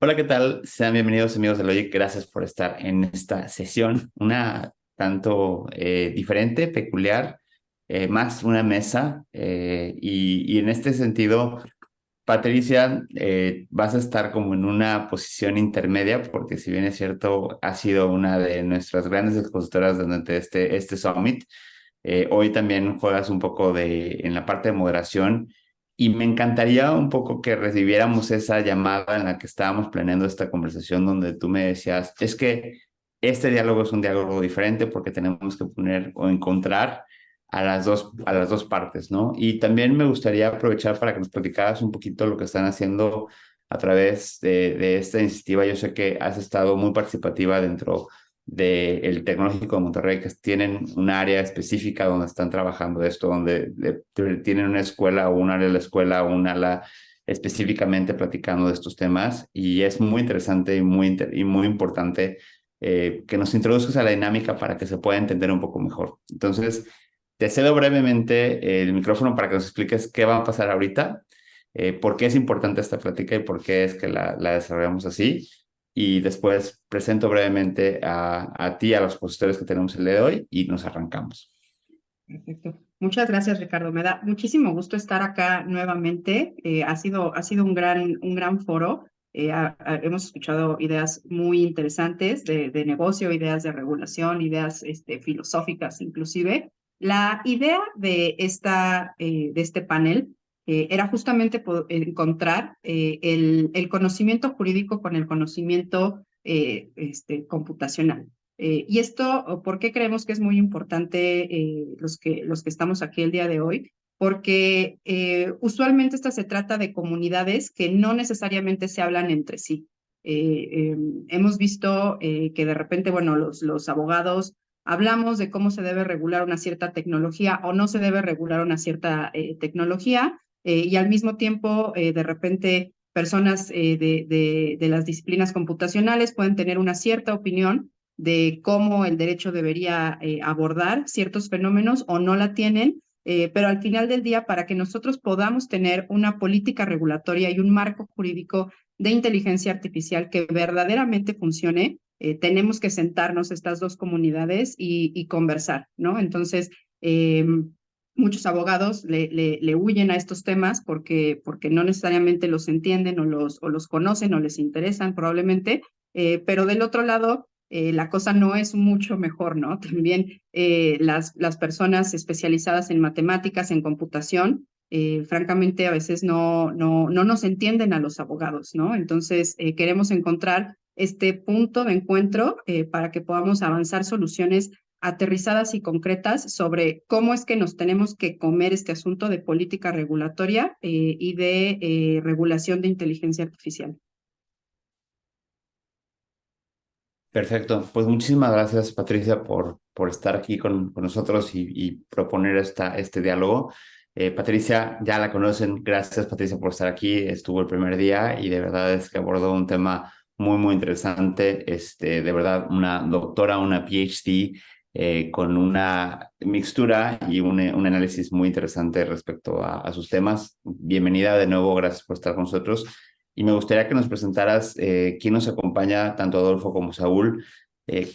Hola, ¿qué tal? Sean bienvenidos amigos de Logic. Gracias por estar en esta sesión, una tanto diferente, peculiar, más una mesa. Y en este sentido, Patricia, vas a estar como en una posición intermedia, porque si bien es cierto, ha sido una de nuestras grandes expositoras durante este Summit. Hoy también juegas un poco en la parte de moderación y me encantaría un poco que recibiéramos esa llamada en la que estábamos planeando esta conversación donde tú me decías, es que este diálogo es un diálogo diferente porque tenemos que poner o encontrar a las dos partes, ¿no? Y también me gustaría aprovechar para que nos platicaras un poquito lo que están haciendo a través de esta iniciativa. Yo sé que has estado muy participativa dentro del Tecnológico de Monterrey, que tienen un área específica donde están trabajando esto, donde tienen una escuela o un área de la escuela o un ala específicamente platicando de estos temas. Y es muy interesante y muy importante que nos introduzcas a la dinámica para que se pueda entender un poco mejor. Entonces, te cedo brevemente el micrófono para que nos expliques qué va a pasar ahorita, por qué es importante esta plática y por qué es que la desarrollamos así. Y después presento brevemente a ti, a los expositores que tenemos el día de hoy y nos arrancamos. Perfecto. Muchas gracias, Ricardo. Me da muchísimo gusto estar acá nuevamente. Ha sido un gran foro. Hemos escuchado ideas muy interesantes de negocio, ideas de regulación, ideas filosóficas inclusive. La idea de este panel era justamente encontrar el conocimiento jurídico con el conocimiento computacional. Y esto, ¿por qué creemos que es muy importante los que estamos aquí el día de hoy? Porque usualmente esta se trata de comunidades que no necesariamente se hablan entre sí. Hemos visto que de repente, bueno, los abogados hablamos de cómo se debe regular una cierta tecnología o no se debe regular una cierta tecnología, y al mismo tiempo, de repente, personas de las disciplinas computacionales pueden tener una cierta opinión de cómo el derecho debería abordar ciertos fenómenos o no la tienen, pero al final del día, para que nosotros podamos tener una política regulatoria y un marco jurídico de inteligencia artificial que verdaderamente funcione, tenemos que sentarnos estas dos comunidades y conversar, ¿no? Entonces, muchos abogados le huyen a estos temas porque no necesariamente los entienden o los conocen o les interesan probablemente, pero del otro lado, la cosa no es mucho mejor, ¿no? También las personas especializadas en matemáticas, en computación, francamente a veces no nos entienden a los abogados, ¿no? Entonces queremos encontrar este punto de encuentro para que podamos avanzar soluciones aterrizadas y concretas sobre cómo es que nos tenemos que comer este asunto de política regulatoria y de regulación de inteligencia artificial. Perfecto. Pues muchísimas gracias, Patricia, por estar aquí con nosotros y proponer este diálogo. Patricia, ya la conocen. Gracias, Patricia, por estar aquí. Estuvo el primer día y de verdad es que abordó un tema muy, muy interesante. De verdad, una doctora, una PhD, con una mixtura y un análisis muy interesante respecto a sus temas. Bienvenida de nuevo. Gracias por estar con nosotros. Y me gustaría que nos presentaras quién nos acompaña, tanto Adolfo como Saúl. Eh,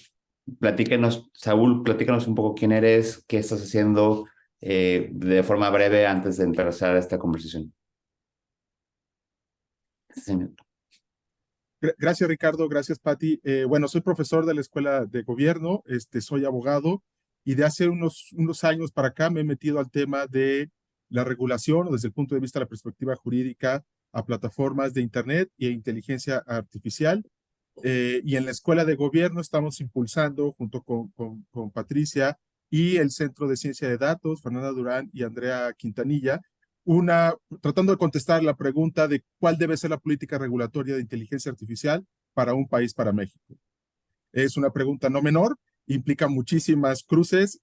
Saúl, platícanos un poco quién eres, qué estás haciendo, de forma breve antes de empezar esta conversación. Señor. Gracias, Ricardo. Gracias, Patti. Bueno, soy profesor de la Escuela de Gobierno, soy abogado y de hace unos años para acá me he metido al tema de la regulación o desde el punto de vista de la perspectiva jurídica a plataformas de Internet e inteligencia artificial. Y en la Escuela de Gobierno estamos impulsando junto con Patricia y el Centro de Ciencia de Datos, Fernanda Durán y Andrea Quintanilla, tratando de contestar la pregunta de cuál debe ser la política regulatoria de inteligencia artificial para un país, para México. Es una pregunta no menor, implica muchísimas cruces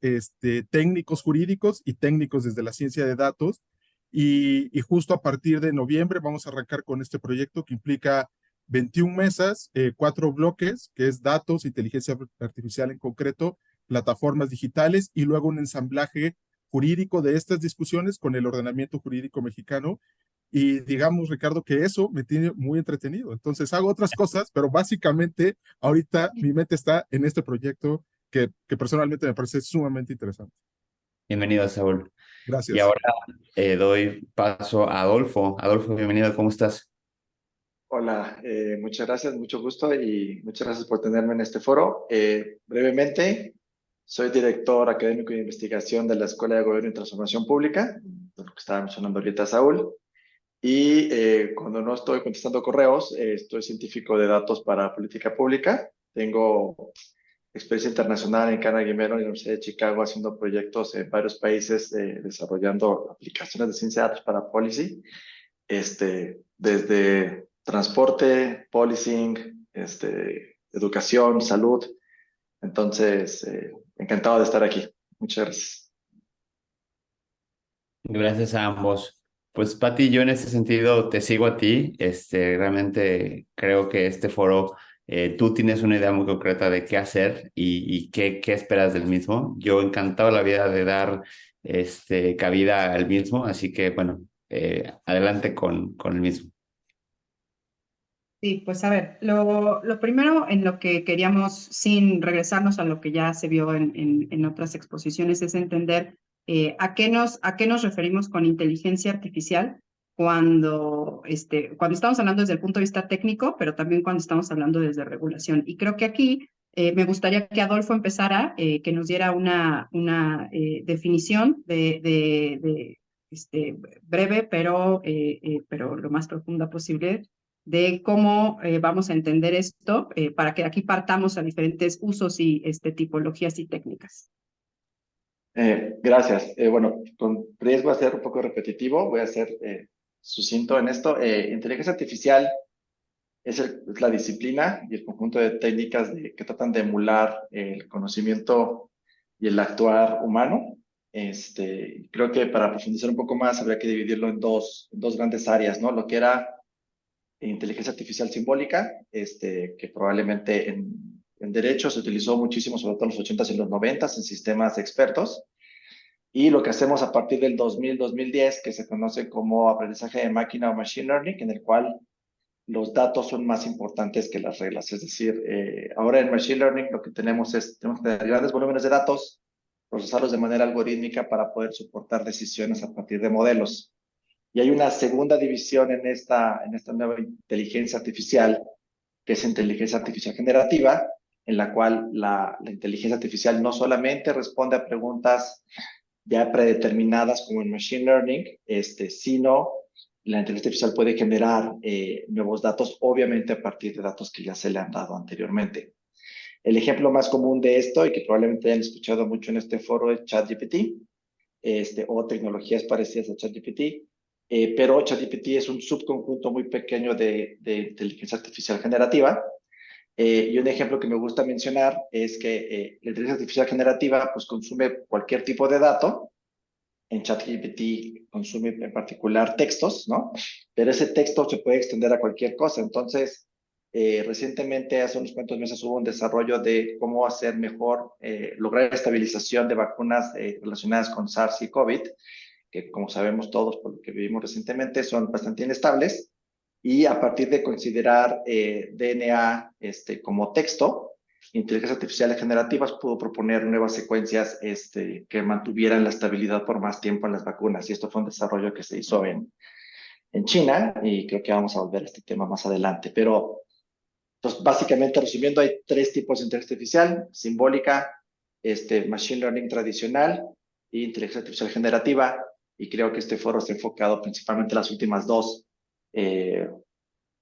técnicos jurídicos y técnicos desde la ciencia de datos. Y justo a partir de noviembre vamos a arrancar con este proyecto que implica 21 mesas, 4 bloques, que es datos, inteligencia artificial en concreto, plataformas digitales y luego un ensamblaje jurídico de estas discusiones con el ordenamiento jurídico mexicano Y digamos, Ricardo, que eso me tiene muy entretenido. Entonces hago otras cosas, pero básicamente ahorita mi mente está en este proyecto que personalmente me parece sumamente interesante. Bienvenido, Saúl. Y Gracias. ahora doy paso a Adolfo. Adolfo, bienvenido, ¿cómo estás? Hola, muchas gracias, mucho gusto y muchas gracias por tenerme en este foro. Brevemente, soy director académico de investigación de la Escuela de Gobierno y Transformación Pública, de lo que estaba mencionando ahorita Saúl, y cuando no estoy contestando correos, estoy científico de datos para política pública. Tengo experiencia internacional en Carnegie Mellon, en la Universidad de Chicago, haciendo proyectos en varios países, desarrollando aplicaciones de ciencia de datos para policy, desde transporte, policing, educación, salud. Entonces, encantado de estar aquí. Muchas gracias. Gracias a ambos. Pues Pati, yo en ese sentido te sigo a ti. Realmente creo que este foro, tú tienes una idea muy concreta de qué hacer y qué esperas del mismo. Yo encantado la vida de dar cabida al mismo, así que bueno, adelante con el mismo. Sí, pues a ver, lo primero en lo que queríamos, sin regresarnos a lo que ya se vio en otras exposiciones, es entender a qué nos referimos con inteligencia artificial cuando estamos hablando desde el punto de vista técnico, pero también cuando estamos hablando desde regulación. Y creo que aquí me gustaría que Adolfo empezara, que nos diera una definición breve, pero lo más profunda posible de cómo vamos a entender esto para que aquí partamos a diferentes usos y tipologías y técnicas. Gracias. Bueno, con riesgo a ser un poco repetitivo, voy a ser sucinto en esto. Inteligencia artificial es la disciplina y el conjunto de técnicas que tratan de emular el conocimiento y el actuar humano. Creo que para profundizar un poco más habría que dividirlo en dos grandes áreas, ¿no? Lo que era inteligencia artificial simbólica, que probablemente en derecho se utilizó muchísimo, sobre todo en los 80s y los 90s, en sistemas expertos. Y lo que hacemos a partir del 2000-2010, que se conoce como aprendizaje de máquina o machine learning, en el cual los datos son más importantes que las reglas. Es decir, ahora en Machine Learning lo que tenemos que tener grandes volúmenes de datos, procesarlos de manera algorítmica para poder soportar decisiones a partir de modelos. Y hay una segunda división en esta nueva inteligencia artificial, que es inteligencia artificial generativa, en la cual la inteligencia artificial no solamente responde a preguntas ya predeterminadas como en Machine Learning, sino la inteligencia artificial puede generar nuevos datos, obviamente a partir de datos que ya se le han dado anteriormente. El ejemplo más común de esto, y que probablemente hayan escuchado mucho en este foro, es ChatGPT, o tecnologías parecidas a ChatGPT, pero ChatGPT es un subconjunto muy pequeño de inteligencia artificial generativa. Y un ejemplo que me gusta mencionar es que la inteligencia artificial generativa pues, consume cualquier tipo de dato. En ChatGPT consume en particular textos, ¿no? Pero ese texto se puede extender a cualquier cosa. Entonces, recientemente, hace unos cuantos meses, hubo un desarrollo de cómo hacer mejor, lograr estabilización de vacunas relacionadas con SARS y COVID, que como sabemos todos por lo que vivimos recientemente, son bastante inestables. Y a partir de considerar DNA como texto, inteligencias artificiales generativas pudo proponer nuevas secuencias que mantuvieran la estabilidad por más tiempo en las vacunas. Y esto fue un desarrollo que se hizo en China y creo que vamos a volver a este tema más adelante. Pero, entonces, básicamente, resumiendo, hay tres tipos de inteligencia artificial: simbólica, machine learning tradicional e inteligencia artificial generativa. Y creo que este foro está enfocado principalmente en las últimas dos,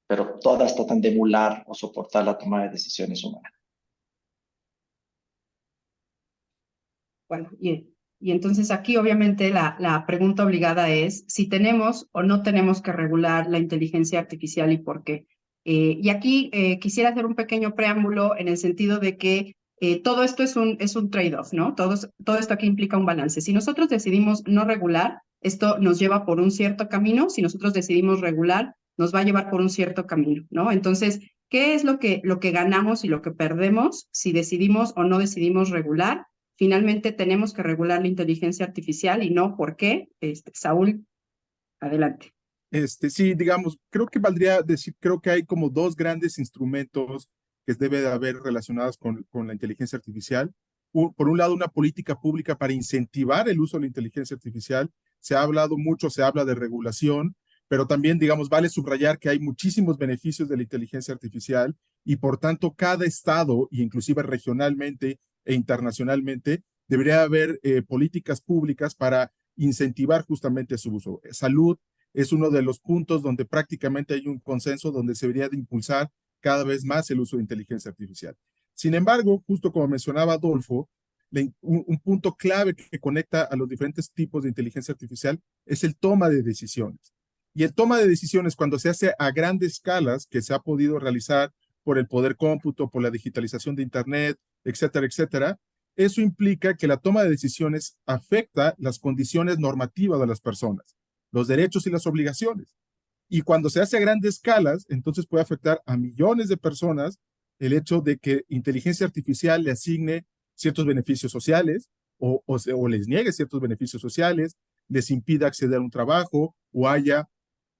pero todas tratan de emular o soportar la toma de decisiones humanas. Bueno, y entonces aquí obviamente la pregunta obligada es si tenemos o no tenemos que regular la inteligencia artificial y por qué. Y aquí quisiera hacer un pequeño preámbulo en el sentido de que todo esto es un trade-off, ¿no? Todo esto aquí implica un balance. Si nosotros decidimos no regular, esto nos lleva por un cierto camino. Si nosotros decidimos regular, nos va a llevar por un cierto camino, ¿no? Entonces, ¿qué es lo que ganamos y lo que perdemos si decidimos o no decidimos regular? Finalmente tenemos que regular la inteligencia artificial y no por qué. Saúl, adelante. Sí, digamos, creo que valdría decir, creo que hay como dos grandes instrumentos que debe de haber relacionados con la inteligencia artificial. Por un lado, una política pública para incentivar el uso de la inteligencia artificial. Se ha hablado mucho, se habla de regulación, pero también, digamos, vale subrayar que hay muchísimos beneficios de la inteligencia artificial y por tanto cada estado, e inclusive regionalmente e internacionalmente, debería haber políticas públicas para incentivar justamente su uso. Salud es uno de los puntos donde prácticamente hay un consenso donde se debería de impulsar cada vez más el uso de inteligencia artificial. Sin embargo, justo como mencionaba Adolfo, un punto clave que conecta a los diferentes tipos de inteligencia artificial es el toma de decisiones. Y el toma de decisiones, cuando se hace a grandes escalas, que se ha podido realizar por el poder cómputo, por la digitalización de Internet, etcétera, etcétera, eso implica que la toma de decisiones afecta las condiciones normativas de las personas, los derechos y las obligaciones. Y cuando se hace a grandes escalas, entonces puede afectar a millones de personas el hecho de que inteligencia artificial le asigne ciertos beneficios sociales o les niegue ciertos beneficios sociales, les impida acceder a un trabajo o haya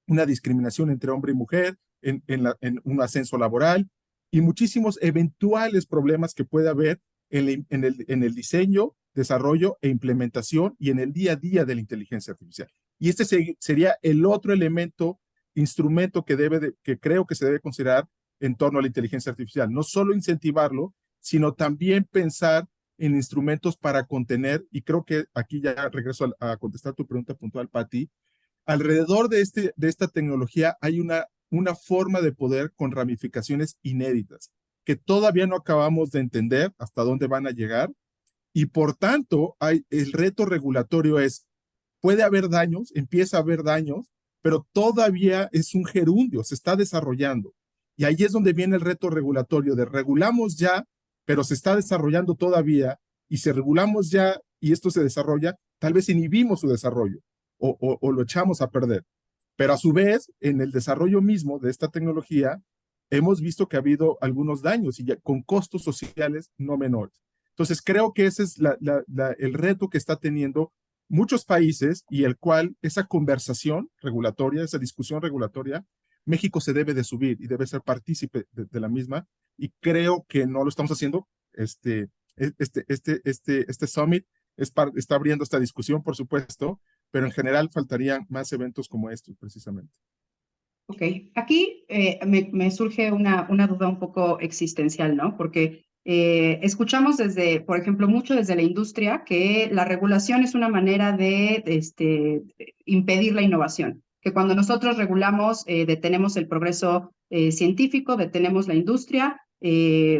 una discriminación entre hombre y mujer en un ascenso laboral y muchísimos eventuales problemas que puede haber en el diseño, desarrollo e implementación y en el día a día de la inteligencia artificial. Y este sería el otro elemento, instrumento que creo que se debe considerar en torno a la inteligencia artificial. No solo incentivarlo, sino también pensar en instrumentos para contener, y creo que aquí ya regreso a contestar tu pregunta puntual, Patti. Alrededor de esta tecnología hay una forma de poder con ramificaciones inéditas que todavía no acabamos de entender hasta dónde van a llegar y por tanto el reto regulatorio es, puede haber daños, empieza a haber daños, pero todavía es un gerundio, se está desarrollando. Y ahí es donde viene el reto regulatorio de regulamos ya, pero se está desarrollando todavía y si regulamos ya y esto se desarrolla, tal vez inhibimos su desarrollo o lo echamos a perder. Pero a su vez, en el desarrollo mismo de esta tecnología, hemos visto que ha habido algunos daños y ya, con costos sociales no menores. Entonces, creo que ese es el reto que está teniendo muchos países y el cual esa conversación regulatoria, esa discusión regulatoria, México se debe de subir y debe ser partícipe de la misma y creo que no lo estamos haciendo. Este summit está abriendo esta discusión, por supuesto, pero en general faltarían más eventos como estos, precisamente. Ok, aquí me surge una duda un poco existencial, ¿no? Porque escuchamos desde, por ejemplo, mucho desde la industria que la regulación es una manera de impedir la innovación, que cuando nosotros regulamos detenemos el progreso científico, detenemos la industria,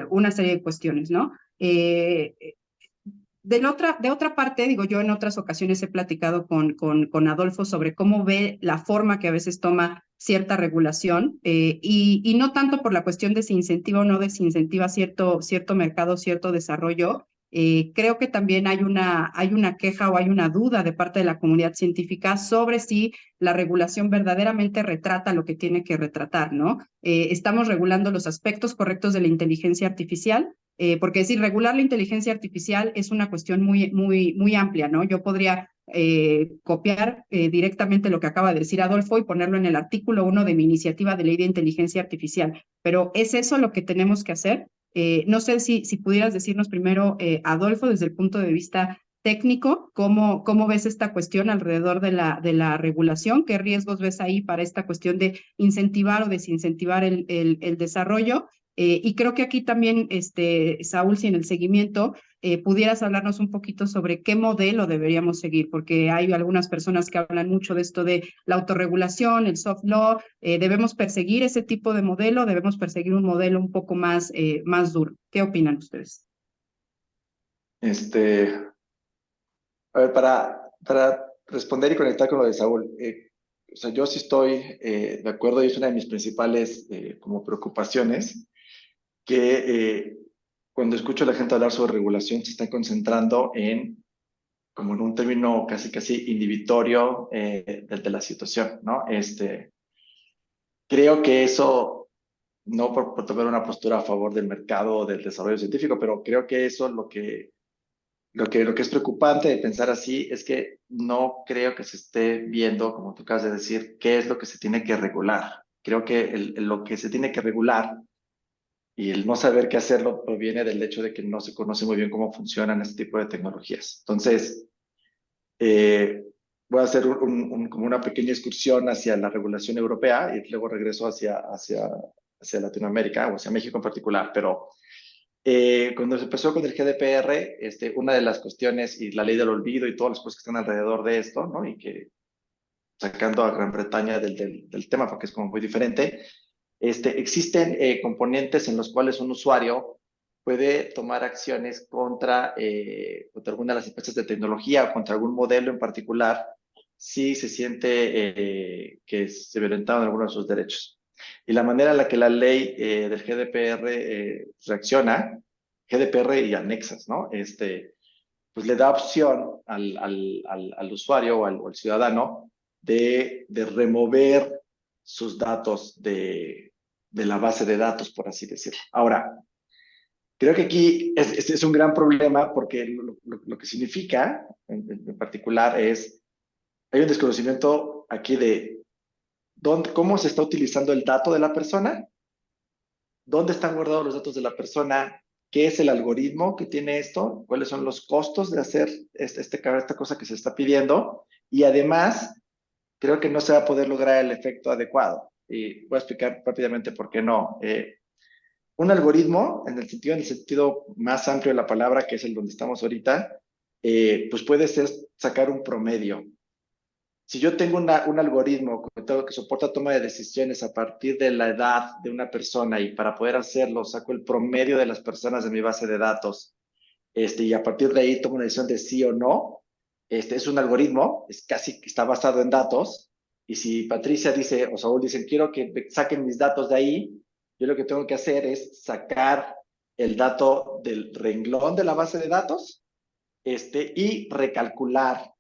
una serie de cuestiones, ¿no? De otra parte, digo, yo en otras ocasiones he platicado con Adolfo sobre cómo ve la forma que a veces toma cierta regulación y no tanto por la cuestión de si incentiva o no desincentiva cierto mercado, cierto desarrollo. Creo que también hay una queja o hay una duda de parte de la comunidad científica sobre si la regulación verdaderamente retrata lo que tiene que retratar, ¿no? Estamos regulando los aspectos correctos de la inteligencia artificial, porque decir, regular la inteligencia artificial es una cuestión muy amplia, ¿no? Yo podría copiar directamente lo que acaba de decir Adolfo y ponerlo en el artículo 1 de mi iniciativa de ley de inteligencia artificial, pero ¿es eso lo que tenemos que hacer? No sé si pudieras decirnos primero, Adolfo, desde el punto de vista técnico, ¿cómo ves esta cuestión alrededor de la regulación? ¿Qué riesgos ves ahí para esta cuestión de incentivar o desincentivar el desarrollo? Y creo que aquí también, Saúl, si en el seguimiento pudieras hablarnos un poquito sobre qué modelo deberíamos seguir, porque hay algunas personas que hablan mucho de esto de la autorregulación, el soft law. ¿Debemos perseguir ese tipo de modelo? ¿Debemos perseguir un modelo un poco más duro? ¿Qué opinan ustedes? A ver, para responder y conectar con lo de Saúl, o sea, yo sí estoy de acuerdo y es una de mis principales como preocupaciones que cuando escucho a la gente hablar sobre regulación se está concentrando como en un término casi inhibitorio de la situación, ¿no? Creo que eso, no por tomar una postura a favor del mercado o del desarrollo científico, pero creo que eso lo que Lo que es preocupante de pensar así es que no creo que se esté viendo, como tú acabas de decir, qué es lo que se tiene que regular. Creo que lo que se tiene que regular y el no saber qué hacerlo proviene del hecho de que no se conoce muy bien cómo funcionan este tipo de tecnologías. Entonces, eh, voy a hacer como una pequeña excursión hacia la regulación europea y luego regreso hacia Latinoamérica o hacia México en particular, pero cuando se empezó con el GDPR, una de las cuestiones y la ley del olvido y todas las cosas que están alrededor de esto, ¿no? Y que sacando a Gran Bretaña del tema porque es como muy diferente, existen componentes en los cuales un usuario puede tomar acciones contra alguna de las empresas de tecnología o contra algún modelo en particular si se siente que se violentaron algunos de sus derechos. Y la manera en la que la ley del GDPR reacciona, GDPR y anexas, ¿no? Pues le da opción al usuario o al ciudadano de remover sus datos de la base de datos, por así decirlo. Ahora, creo que aquí es un gran problema porque lo que significa en particular es, hay un desconocimiento aquí de cómo se está utilizando el dato de la persona, dónde están guardados los datos de la persona, qué es el algoritmo que tiene esto, cuáles son los costos de hacer esta cosa que se está pidiendo y además creo que no se va a poder lograr el efecto adecuado. Y voy a explicar rápidamente por qué no. Un algoritmo, en el sentido más amplio de la palabra, que es el donde estamos ahorita, pues puede ser sacar un promedio. Si yo tengo un algoritmo que soporta toma de decisiones a partir de la edad de una persona y para poder hacerlo saco el promedio de las personas de mi base de datos, y a partir de ahí tomo una decisión de sí o no, es un algoritmo, es casi que está basado en datos, y si Patricia dice o Saúl dicen quiero que saquen mis datos de ahí, yo lo que tengo que hacer es sacar el dato del renglón de la base de datos, y recalcular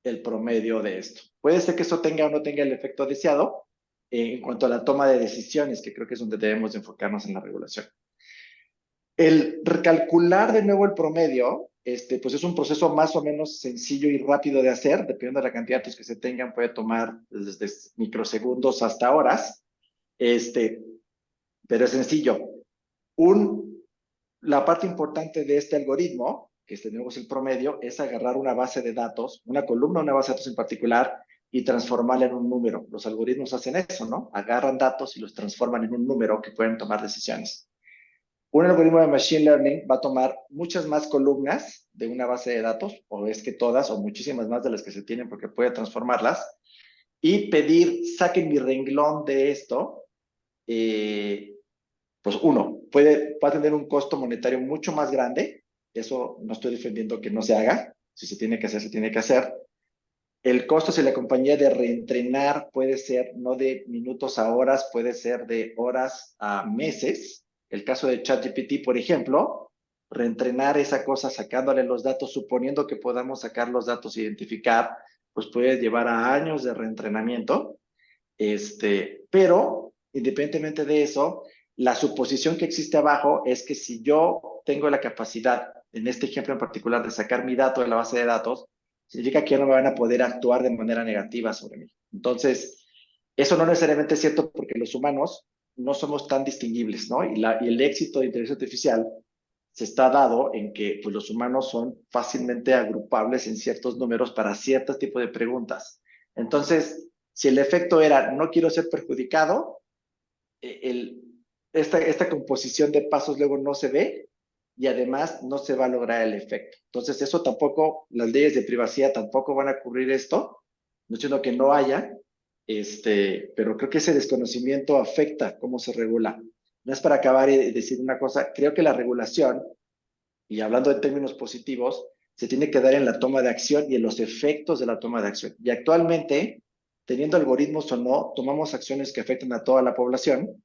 el promedio de esto. Puede ser que eso tenga o no tenga el efecto deseado en cuanto a la toma de decisiones, que creo que es donde debemos enfocarnos en la regulación. El recalcular de nuevo el promedio, pues es un proceso más o menos sencillo y rápido de hacer, dependiendo de la cantidad de datos que se tengan, puede tomar desde microsegundos hasta horas, pero es sencillo. La parte importante de este algoritmo, que tenemos el promedio, es agarrar una base de datos, una columna, una base de datos en particular, y transformarla en un número. Los algoritmos hacen eso, ¿no? Agarran datos y los transforman en un número que pueden tomar decisiones. Un algoritmo de Machine Learning va a tomar muchas más columnas de una base de datos, o es que todas, o muchísimas más de las que se tienen, porque puede transformarlas, y pedir, saquen mi renglón de esto, pues uno, va a tener un costo monetario mucho más grande, eso no estoy defendiendo que no se haga, si se tiene que hacer, se tiene que hacer. El costo si la compañía de reentrenar puede ser no de minutos a horas, puede ser de horas a meses. El caso de ChatGPT, por ejemplo, reentrenar esa cosa sacándole los datos, suponiendo que podamos sacar los datos e identificar, pues puede llevar a años de reentrenamiento. Pero independientemente de eso, la suposición que existe abajo es que si yo tengo la capacidad, en este ejemplo en particular, de sacar mi dato de la base de datos, significa que ya no me van a poder actuar de manera negativa sobre mí. Entonces, eso no necesariamente es cierto porque los humanos no somos tan distinguibles, ¿no? Y el éxito de inteligencia artificial se está dado en que pues, los humanos son fácilmente agrupables en ciertos números para ciertos tipos de preguntas. Entonces, si el efecto era no quiero ser perjudicado, esta composición de pasos luego no se ve y además no se va a lograr el efecto. Entonces, eso tampoco, las leyes de privacidad tampoco van a cubrir esto, no diciendo que no haya, pero creo que ese desconocimiento afecta cómo se regula. No es para acabar y decir una cosa, creo que la regulación, y hablando en términos positivos, se tiene que dar en la toma de acción y en los efectos de la toma de acción. Y actualmente, teniendo algoritmos o no, tomamos acciones que afectan a toda la población,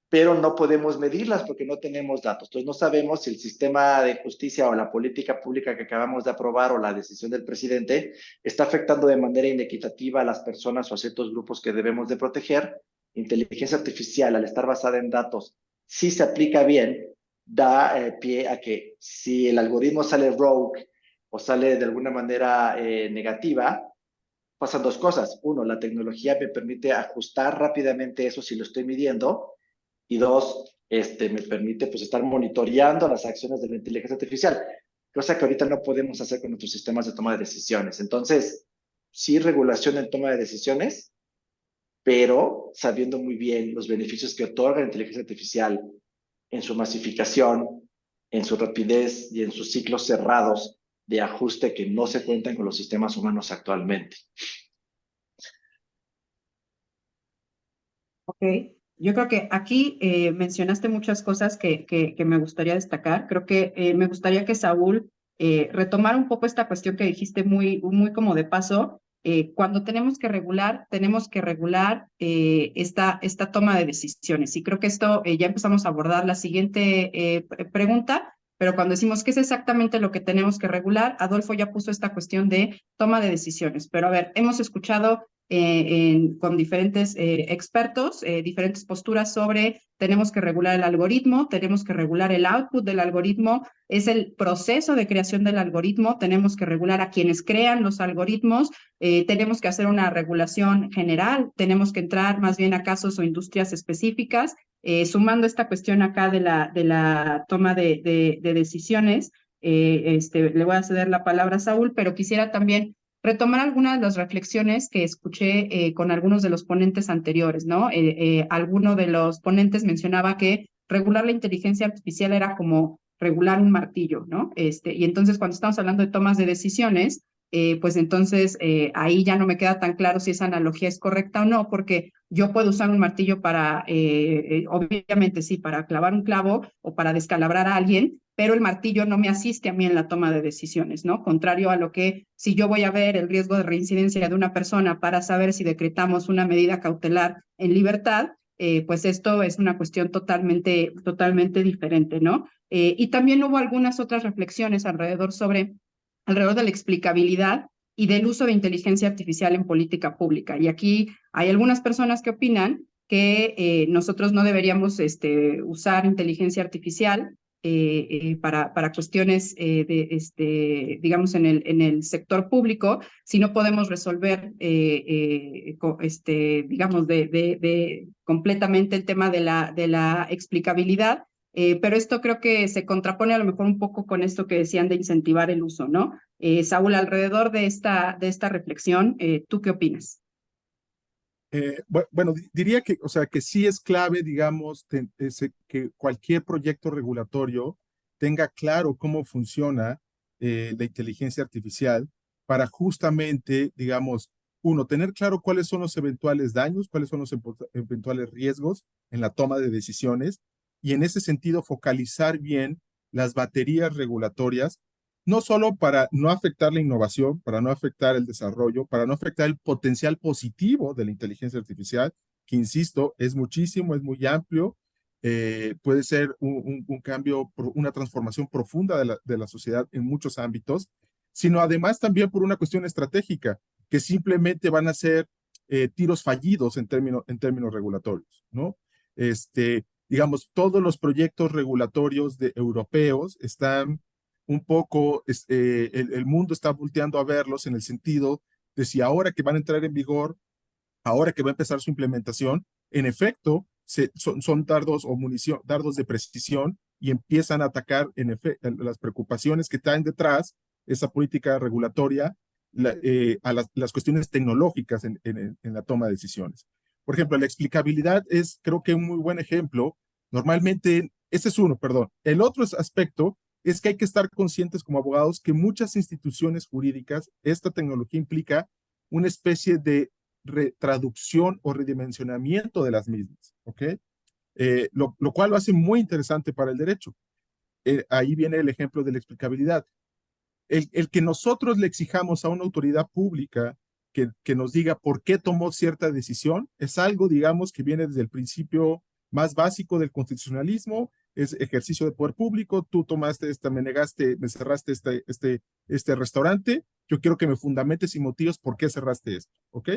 pero no podemos medirlas porque no tenemos datos. Entonces no sabemos si el sistema de justicia o la política pública que acabamos de aprobar o la decisión del presidente está afectando de manera inequitativa a las personas o a ciertos grupos que debemos de proteger. Inteligencia artificial, al estar basada en datos, sí se aplica bien, da pie a que si el algoritmo sale rogue o sale de alguna manera negativa, pasan dos cosas. Uno, la tecnología me permite ajustar rápidamente eso si lo estoy midiendo. Y dos, me permite pues estar monitoreando las acciones de la inteligencia artificial, cosa que ahorita no podemos hacer con nuestros sistemas de toma de decisiones. Entonces, sí regulación en toma de decisiones, pero sabiendo muy bien los beneficios que otorga la inteligencia artificial en su masificación, en su rapidez y en sus ciclos cerrados de ajuste que no se cuentan con los sistemas humanos actualmente. Ok, yo creo que aquí mencionaste muchas cosas que me gustaría destacar. Creo que me gustaría que Saúl retomara un poco esta cuestión que dijiste muy como de paso. Cuando tenemos que regular esta toma de decisiones. Y creo que esto ya empezamos a abordar la siguiente pregunta, pero cuando decimos qué es exactamente lo que tenemos que regular, Adolfo ya puso esta cuestión de toma de decisiones. Pero a ver, hemos escuchado con diferentes expertos, diferentes posturas sobre tenemos que regular el algoritmo, tenemos que regular el output del algoritmo, es el proceso de creación del algoritmo, tenemos que regular a quienes crean los algoritmos, tenemos que hacer una regulación general, tenemos que entrar más bien a casos o industrias específicas, sumando esta cuestión acá de la toma de decisiones. Le voy a ceder la palabra a Saúl, pero quisiera también retomar algunas de las reflexiones que escuché con algunos de los ponentes anteriores, ¿no? Alguno de los ponentes mencionaba que regular la inteligencia artificial era como regular un martillo, ¿no? Y entonces cuando estamos hablando de tomas de decisiones, pues entonces ahí ya no me queda tan claro si esa analogía es correcta o no, porque yo puedo usar un martillo para, obviamente sí, para clavar un clavo o para descalabrar a alguien, pero el martillo no me asiste a mí en la toma de decisiones, ¿no? Contrario a lo que si yo voy a ver el riesgo de reincidencia de una persona para saber si decretamos una medida cautelar en libertad, pues esto es una cuestión totalmente diferente, ¿no? Y también hubo algunas otras reflexiones alrededor de la explicabilidad y del uso de inteligencia artificial en política pública. Y aquí hay algunas personas que opinan que nosotros no deberíamos usar inteligencia artificial para cuestiones digamos, en el sector público, si no podemos resolver, digamos, completamente el tema de la explicabilidad. Pero esto creo que se contrapone a lo mejor un poco con esto que decían de incentivar el uso, ¿no? Saúl, alrededor de esta reflexión, ¿tú qué opinas? Bueno, diría que, o sea, que sí es clave, digamos, que cualquier proyecto regulatorio tenga claro cómo funciona la inteligencia artificial para justamente, digamos, uno, tener claro cuáles son los eventuales daños, cuáles son los eventuales riesgos en la toma de decisiones y en ese sentido focalizar bien las baterías regulatorias no solo para no afectar la innovación, para no afectar el desarrollo, para no afectar el potencial positivo de la inteligencia artificial, que insisto, es muchísimo, es muy amplio, puede ser un cambio, una transformación profunda de la sociedad en muchos ámbitos, sino además también por una cuestión estratégica, que simplemente van a ser tiros fallidos en términos regulatorios, ¿no? Digamos, todos los proyectos regulatorios europeos están un poco, el mundo está volteando a verlos en el sentido de si ahora que van a entrar en vigor, ahora que va a empezar su implementación, en efecto, son dardos o munición, dardos de precisión y empiezan a atacar las preocupaciones que traen detrás esa política regulatoria a las cuestiones tecnológicas en la toma de decisiones. Por ejemplo, la explicabilidad es, creo que un muy buen ejemplo. Normalmente, ese es uno, perdón. El otro aspecto es que hay que estar conscientes como abogados que muchas instituciones jurídicas, esta tecnología implica una especie de traducción o redimensionamiento de las mismas, ¿ok? Lo cual lo hace muy interesante para el derecho. Ahí viene el ejemplo de la explicabilidad. El que nosotros le exijamos a una autoridad pública que nos diga por qué tomó cierta decisión es algo, digamos, que viene desde el principio más básico del constitucionalismo, es ejercicio de poder público, tú tomaste me negaste, me cerraste este restaurante, yo quiero que me fundamentes y motivos por qué cerraste esto, ¿ok?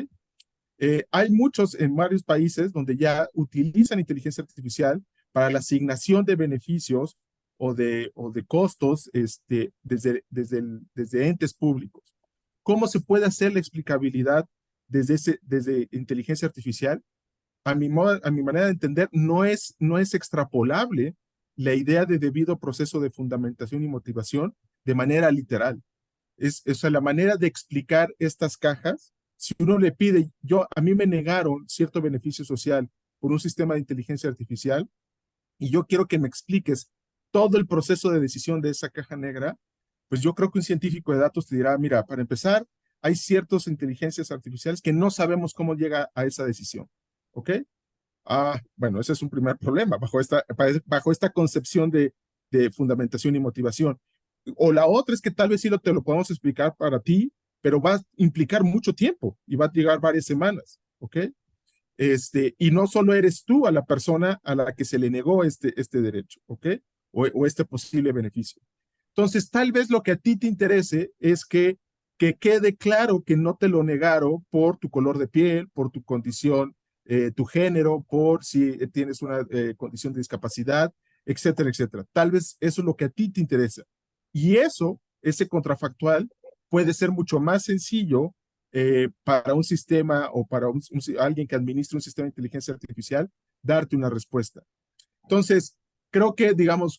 Hay muchos en varios países donde ya utilizan inteligencia artificial para la asignación de beneficios o de costos desde entes públicos. ¿Cómo se puede hacer la explicabilidad desde inteligencia artificial? A mi manera de entender, no es extrapolable la idea de debido proceso de fundamentación y motivación de manera literal. O sea, la manera de explicar estas cajas, si uno le pide, a mí me negaron cierto beneficio social por un sistema de inteligencia artificial y yo quiero que me expliques todo el proceso de decisión de esa caja negra, pues yo creo que un científico de datos te dirá, mira, para empezar, hay ciertas inteligencias artificiales que no sabemos cómo llega a esa decisión, ¿ok? Bueno, ese es un primer problema bajo esta concepción de fundamentación y motivación. O la otra es que tal vez sí te lo podemos explicar para ti, pero va a implicar mucho tiempo y va a llegar varias semanas, ¿ok? Y no solo eres tú a la persona a la que se le negó este derecho, ¿ok? O este posible beneficio. Entonces, tal vez lo que a ti te interese es que quede claro que no te lo negaron por tu color de piel, por tu condición, tu género, por si tienes una condición de discapacidad, etcétera, etcétera. Tal vez eso es lo que a ti te interesa. Y ese contrafactual puede ser mucho más sencillo para un sistema o para alguien que administre un sistema de inteligencia artificial, darte una respuesta. Entonces, creo que, digamos,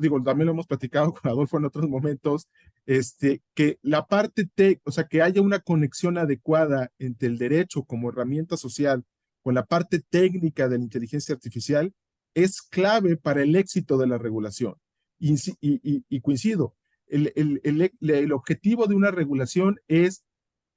digo, también lo hemos platicado con Adolfo en otros momentos, que la parte, o sea, que haya una conexión adecuada entre el derecho como herramienta social con la parte técnica de la inteligencia artificial es clave para el éxito de la regulación. Y coincido, el objetivo de una regulación es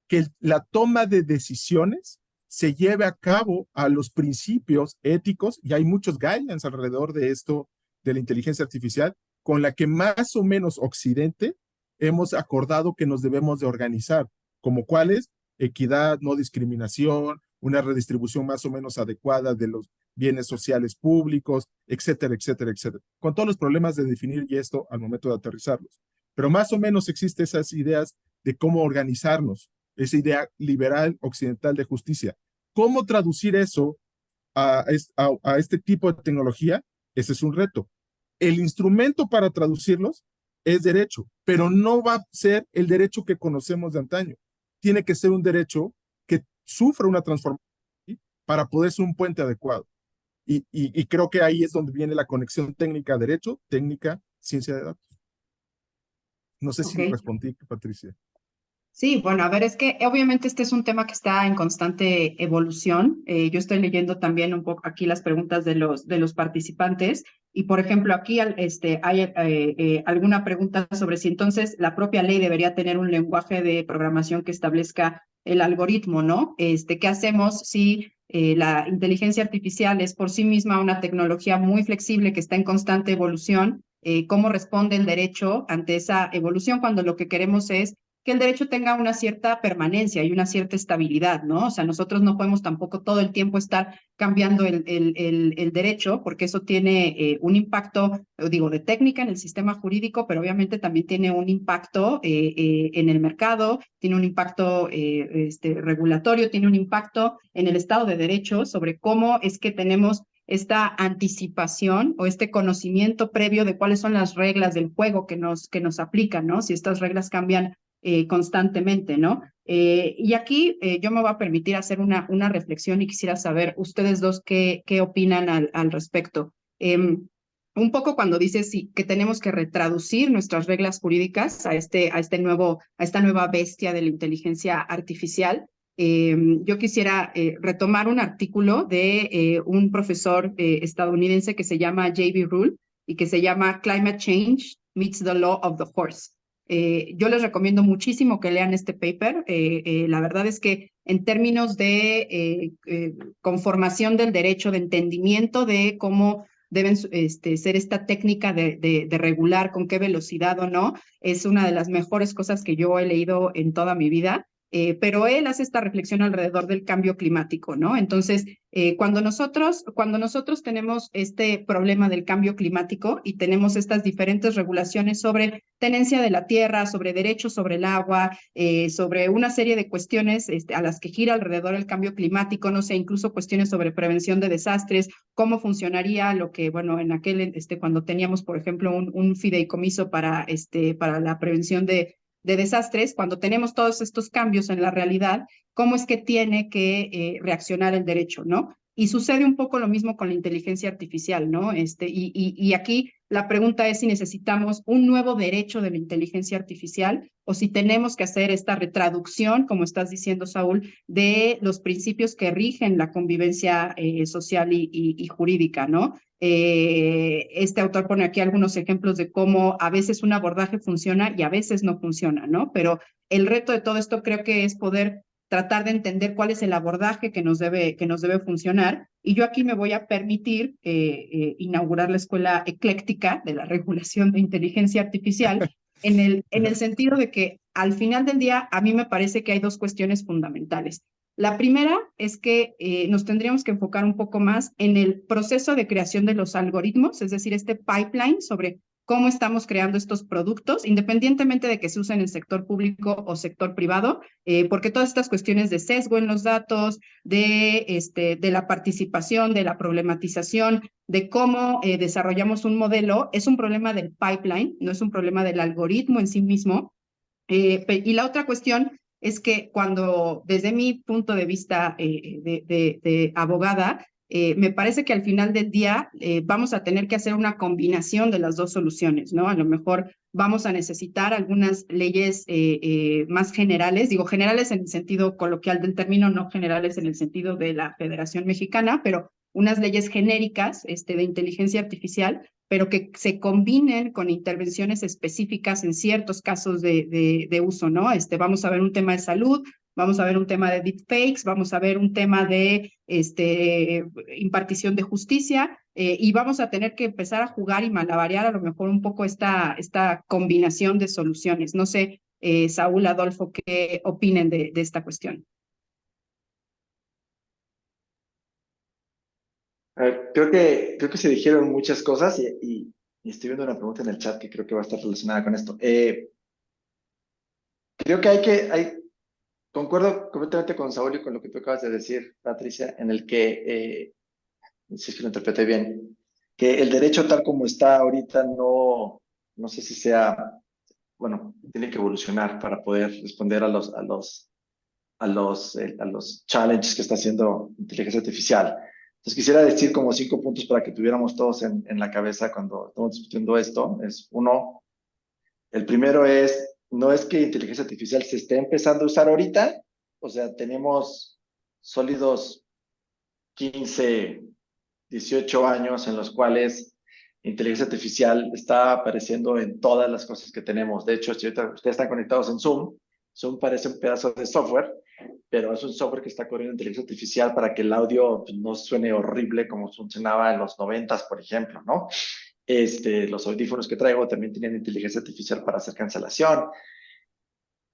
que la toma de decisiones se lleve a cabo a los principios éticos, y hay muchos guidelines alrededor de esto, de la inteligencia artificial, con la que más o menos Occidente hemos acordado que nos debemos de organizar, como cuáles: equidad, no discriminación, una redistribución más o menos adecuada de los bienes sociales públicos, etcétera, etcétera, etcétera. Con todos los problemas de definir y esto al momento de aterrizarlos. Pero más o menos existen esas ideas de cómo organizarnos, esa idea liberal occidental de justicia. ¿Cómo traducir eso a este tipo de tecnología? Ese es un reto. El instrumento para traducirlos es derecho, pero no va a ser el derecho que conocemos de antaño. Tiene que ser un derecho que sufra una transformación para poder ser un puente adecuado. Y creo que ahí es donde viene la conexión técnica-derecho, técnica-ciencia de datos. No sé si respondí, Patricia. Sí, bueno, a ver, es que obviamente este es un tema que está en constante evolución. Yo estoy leyendo también un poco aquí las preguntas de los participantes y, por ejemplo, aquí hay alguna pregunta sobre si entonces la propia ley debería tener un lenguaje de programación que establezca el algoritmo, ¿no? ¿Qué hacemos si la inteligencia artificial es por sí misma una tecnología muy flexible que está en constante evolución? ¿Cómo responde el derecho ante esa evolución cuando lo que queremos es que el derecho tenga una cierta permanencia y una cierta estabilidad, ¿no? O sea, nosotros no podemos tampoco todo el tiempo estar cambiando el derecho, porque eso tiene un impacto, digo, de técnica en el sistema jurídico, pero obviamente también tiene un impacto en el mercado, tiene un impacto regulatorio, tiene un impacto en el Estado de Derecho sobre cómo es que tenemos esta anticipación o este conocimiento previo de cuáles son las reglas del juego que nos aplican, ¿no? Si estas reglas cambian constantemente, ¿no? Y aquí yo me voy a permitir hacer una reflexión y quisiera saber ustedes dos qué opinan al respecto. Un poco cuando dices que tenemos que retraducir nuestras reglas jurídicas a esta nueva bestia de la inteligencia artificial. Yo quisiera retomar un artículo de un profesor estadounidense que se llama J.B. Rule y que se llama Climate Change Meets the Law of the Horse. Yo les recomiendo muchísimo que lean este paper. La verdad es que en términos de conformación del derecho, de entendimiento de cómo deben ser esta técnica de regular con qué velocidad o no, es una de las mejores cosas que yo he leído en toda mi vida. pero él hace esta reflexión alrededor del cambio climático, ¿no? Entonces, cuando nosotros tenemos este problema del cambio climático y tenemos estas diferentes regulaciones sobre tenencia de la tierra, sobre derechos sobre el agua, sobre una serie de cuestiones a las que gira alrededor el cambio climático, no sé, incluso cuestiones sobre prevención de desastres, cómo funcionaría lo que, bueno, en aquel, cuando teníamos, por ejemplo, un fideicomiso para la prevención de desastres, cuando tenemos todos estos cambios en la realidad, cómo es que tiene que reaccionar el derecho, ¿no? Y sucede un poco lo mismo con la inteligencia artificial, ¿no? Y aquí la pregunta es si necesitamos un nuevo derecho de la inteligencia artificial o si tenemos que hacer esta retraducción, como estás diciendo, Saúl, de los principios que rigen la convivencia social y jurídica, ¿no? Este autor pone aquí algunos ejemplos de cómo a veces un abordaje funciona y a veces no funciona, ¿no? Pero el reto de todo esto creo que es poder tratar de entender cuál es el abordaje que nos debe funcionar. Y yo aquí me voy a permitir inaugurar la escuela ecléctica de la regulación de inteligencia artificial en el sentido de que al final del día a mí me parece que hay dos cuestiones fundamentales. La primera es que nos tendríamos que enfocar un poco más en el proceso de creación de los algoritmos, es decir, este pipeline sobre cómo estamos creando estos productos, independientemente de que se usen en el sector público o sector privado, porque todas estas cuestiones de sesgo en los datos, de la participación, de la problematización, de cómo desarrollamos un modelo, es un problema del pipeline, no es un problema del algoritmo en sí mismo. Y la otra cuestión es que cuando, desde mi punto de vista de abogada, me parece que al final del día vamos a tener que hacer una combinación de las dos soluciones, ¿no? A lo mejor vamos a necesitar algunas leyes más generales, digo generales en el sentido coloquial del término, no generales en el sentido de la Federación Mexicana, pero unas leyes genéricas de inteligencia artificial, pero que se combinen con intervenciones específicas en ciertos casos de uso, ¿no? Vamos a ver un tema de salud, vamos a ver un tema de deepfakes, vamos a ver un tema de impartición de justicia, y vamos a tener que empezar a jugar y malabarear a lo mejor un poco esta combinación de soluciones. No sé, Saúl, Adolfo, ¿qué opinen de esta cuestión? A ver, creo que se dijeron muchas cosas y estoy viendo una pregunta en el chat que creo que va a estar relacionada con esto. Creo que concuerdo completamente con Saúl y con lo que tú acabas de decir, Patricia, en el que, si es que lo interpreté bien, que el derecho tal como está ahorita no sé si sea, bueno, tiene que evolucionar para poder responder a los challenges que está haciendo inteligencia artificial. Entonces quisiera decir como 5 puntos para que tuviéramos todos en la cabeza cuando estamos discutiendo esto. El primero no es que inteligencia artificial se esté empezando a usar ahorita, o sea, tenemos sólidos 15, 18 años en los cuales inteligencia artificial está apareciendo en todas las cosas que tenemos. De hecho, si ahorita ustedes están conectados en Zoom, Zoom parece un pedazo de software, pero es un software que está corriendo inteligencia artificial para que el audio no suene horrible como funcionaba en los 90s, por ejemplo, ¿no? Los audífonos que traigo también tienen inteligencia artificial para hacer cancelación.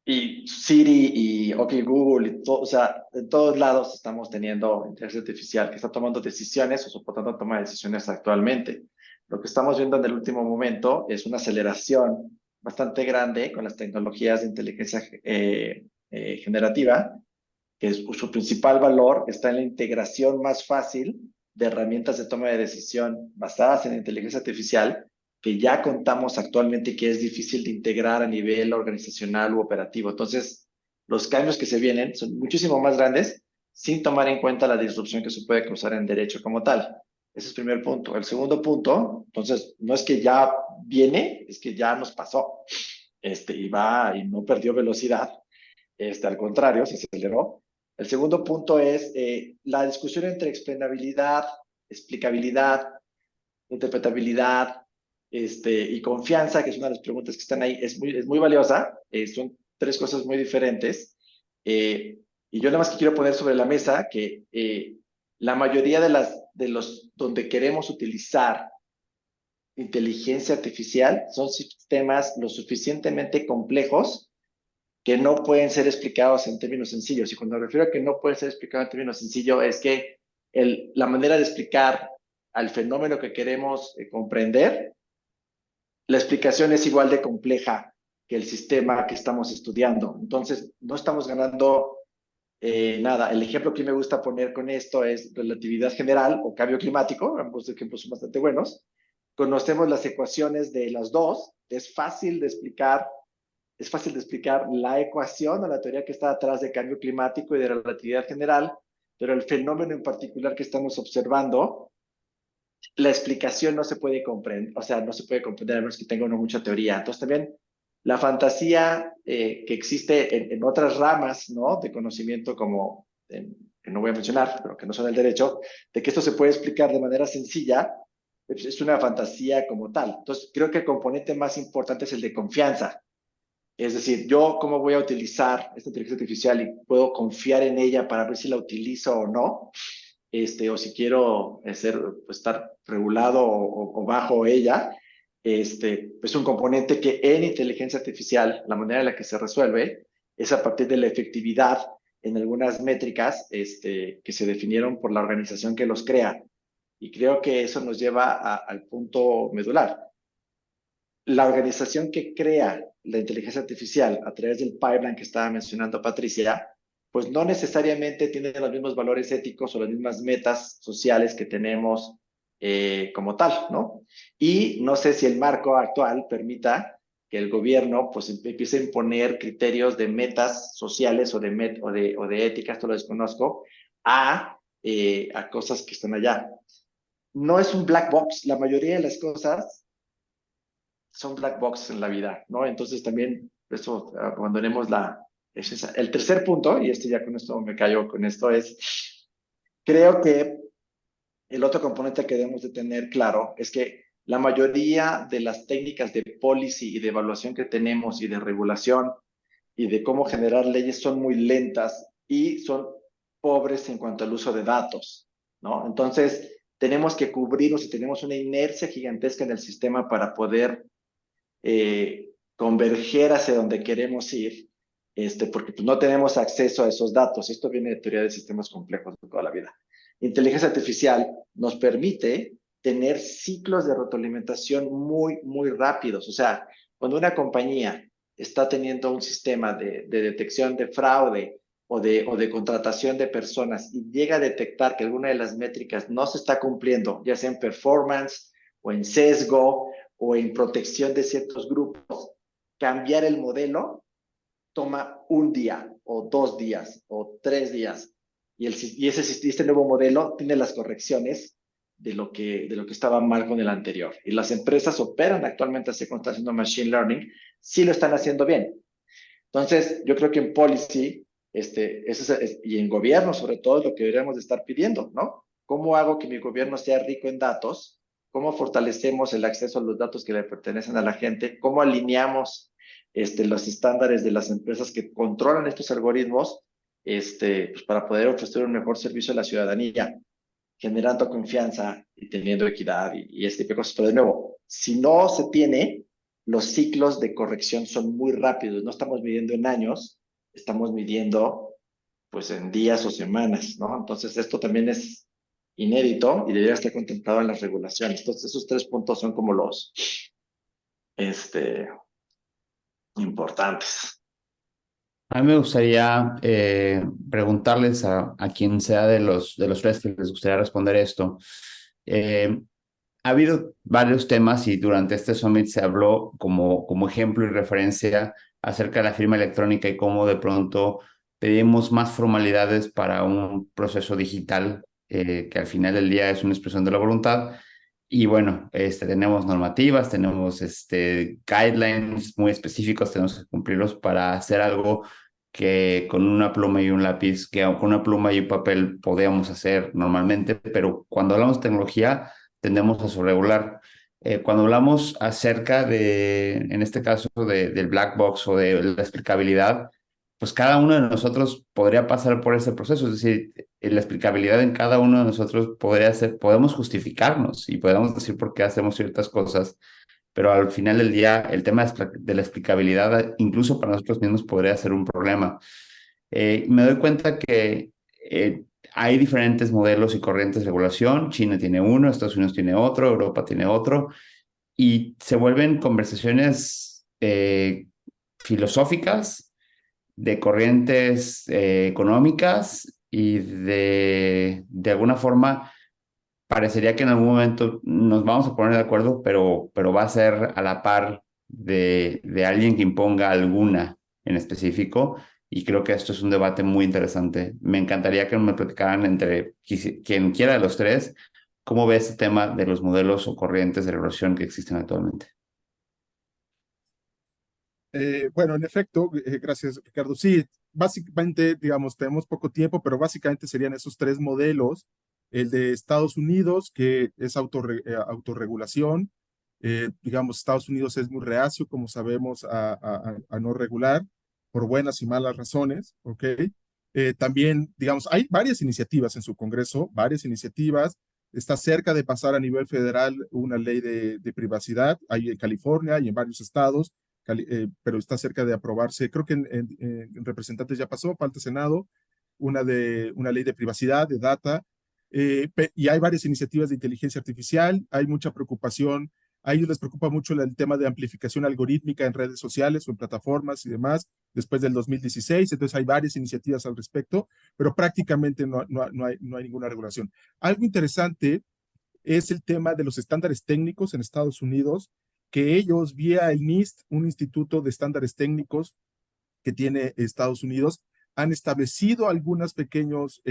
Y Siri y OK Google, o sea, en todos lados estamos teniendo inteligencia artificial que está tomando decisiones o soportando toma de decisiones actualmente. Lo que estamos viendo en el último momento es una aceleración bastante grande con las tecnologías de inteligencia generativa, que su principal valor está en la integración más fácil de herramientas de toma de decisión basadas en inteligencia artificial que ya contamos actualmente que es difícil de integrar a nivel organizacional u operativo. Entonces, los cambios que se vienen son muchísimo más grandes sin tomar en cuenta la disrupción que se puede causar en derecho como tal. Ese es el primer punto. El segundo punto, entonces, no es que ya viene, es que ya nos pasó. Y no perdió velocidad. Al contrario, se aceleró. El segundo punto es la discusión entre explainabilidad, explicabilidad, interpretabilidad, y confianza, que es una de las preguntas que están ahí, es muy valiosa. Son 3 cosas muy diferentes. Y yo nada más que quiero poner sobre la mesa que la mayoría de los donde queremos utilizar inteligencia artificial son sistemas lo suficientemente complejos que no pueden ser explicados en términos sencillos. Y cuando me refiero a que no pueden ser explicados en términos sencillos, es que la manera de explicar al fenómeno que queremos comprender, la explicación es igual de compleja que el sistema que estamos estudiando. Entonces, no estamos ganando nada. El ejemplo que me gusta poner con esto es relatividad general o cambio climático. Ambos ejemplos son bastante buenos. Conocemos las ecuaciones de las dos. Es fácil de explicar la ecuación o la teoría que está atrás de cambio climático y de relatividad general, pero el fenómeno en particular que estamos observando, la explicación no se puede comprender, o sea, no se puede comprender a menos que tenga uno mucha teoría. Entonces también la fantasía que existe en otras ramas, ¿no? De conocimiento como, que no voy a mencionar, pero que no son del derecho, de que esto se puede explicar de manera sencilla, es una fantasía como tal. Entonces creo que el componente más importante es el de confianza. Es decir, yo cómo voy a utilizar esta inteligencia artificial y puedo confiar en ella para ver si la utilizo o no, o si quiero pues, estar regulado o bajo ella, es un componente que en inteligencia artificial, la manera en la que se resuelve es a partir de la efectividad en algunas métricas que se definieron por la organización que los crea. Y creo que eso nos lleva al punto medular. La organización que crea la inteligencia artificial a través del pipeline que estaba mencionando Patricia, pues no necesariamente tiene los mismos valores éticos o las mismas metas sociales que tenemos como tal, ¿no? Y no sé si el marco actual permita que el gobierno pues empiece a imponer criterios de metas sociales o de ética, esto lo desconozco, a cosas que están allá. No es un black box, la mayoría de las cosas son black box en la vida, ¿no? Entonces también, eso, abandonemos el tercer punto, y ya con esto me callo con esto, creo que el otro componente que debemos de tener claro es que la mayoría de las técnicas de policy y de evaluación que tenemos y de regulación y de cómo generar leyes son muy lentas y son pobres en cuanto al uso de datos, ¿no? Entonces, tenemos que cubrirnos y tenemos una inercia gigantesca en el sistema para poder converger hacia donde queremos ir, porque pues, no tenemos acceso a esos datos. Esto viene de teoría de sistemas complejos de toda la vida. Inteligencia artificial nos permite tener ciclos de retroalimentación muy, muy rápidos. O sea, cuando una compañía está teniendo un sistema de detección de fraude o de contratación de personas y llega a detectar que alguna de las métricas no se está cumpliendo, ya sea en performance o en sesgo o en protección de ciertos grupos, cambiar el modelo toma un día o 2 días o 3 días. Y este nuevo modelo tiene las correcciones de lo que estaba mal con el anterior. Y las empresas operan actualmente así como está haciendo Machine Learning, sí lo están haciendo bien. Entonces, yo creo que en policy, y en gobierno sobre todo, es lo que deberíamos de estar pidiendo, ¿no? ¿Cómo hago que mi gobierno sea rico en datos? ¿Cómo fortalecemos el acceso a los datos que le pertenecen a la gente? ¿Cómo alineamos los estándares de las empresas que controlan estos algoritmos pues para poder ofrecer un mejor servicio a la ciudadanía, generando confianza y teniendo equidad y este tipo de cosas? Pero de nuevo, si no se tiene, los ciclos de corrección son muy rápidos. No estamos midiendo en años, estamos midiendo pues en días o semanas, ¿no? Entonces esto también es inédito y debería estar contemplado en las regulaciones. Entonces esos 3 puntos son como los importantes. A mí me gustaría preguntarles a quien sea de los tres que les gustaría responder esto. Ha habido varios temas y durante este summit se habló como ejemplo y referencia acerca de la firma electrónica y cómo de pronto pedimos más formalidades para un proceso digital que al final del día es una expresión de la voluntad. Y bueno, tenemos normativas, tenemos guidelines muy específicos, tenemos que cumplirlos para hacer algo que con una pluma y un lápiz, que con una pluma y un papel podíamos hacer normalmente, pero cuando hablamos de tecnología tendemos a sobrevolar. Cuando hablamos acerca en este caso, del black box o de la explicabilidad, pues cada uno de nosotros podría pasar por ese proceso. Es decir, la explicabilidad en cada uno de nosotros podemos justificarnos y podemos decir por qué hacemos ciertas cosas. pero al final del día el tema de la explicabilidad, incluso para nosotros mismos, podría ser un problema. Me doy cuenta que hay diferentes modelos y corrientes de regulación. China tiene uno, Estados Unidos tiene otro, Europa tiene otro, y se vuelven conversaciones filosóficas, de corrientes económicas y de alguna forma parecería que en algún momento nos vamos a poner de acuerdo, pero va a ser a la par de alguien que imponga alguna en específico. Y creo que esto es un debate muy interesante. Me encantaría que me platicaran entre quien quiera de los tres, cómo ve este tema de los modelos o corrientes de regulación que existen actualmente. Bueno, en efecto, gracias, Ricardo. Sí, básicamente, digamos, tenemos poco tiempo, pero básicamente serían esos tres modelos. El de Estados Unidos, que es autorregulación. Digamos, Estados Unidos es muy reacio, como sabemos, a no regular por buenas y malas razones, ¿ok? También, digamos, hay varias iniciativas en su Congreso, varias iniciativas. Está cerca de pasar a nivel federal una ley de privacidad, hay en California y en varios estados pero está cerca de aprobarse. Creo que en representantes ya pasó, falta Senado, una ley de privacidad, de data, y hay varias iniciativas de inteligencia artificial, hay mucha preocupación, a ellos les preocupa mucho el tema de amplificación algorítmica en redes sociales o en plataformas y demás, después del 2016, entonces hay varias iniciativas al respecto, pero prácticamente no hay ninguna regulación. Algo interesante es el tema de los estándares técnicos en Estados Unidos, que ellos, vía el NIST, un instituto de estándares técnicos que tiene Estados Unidos, han establecido algunos pequeños,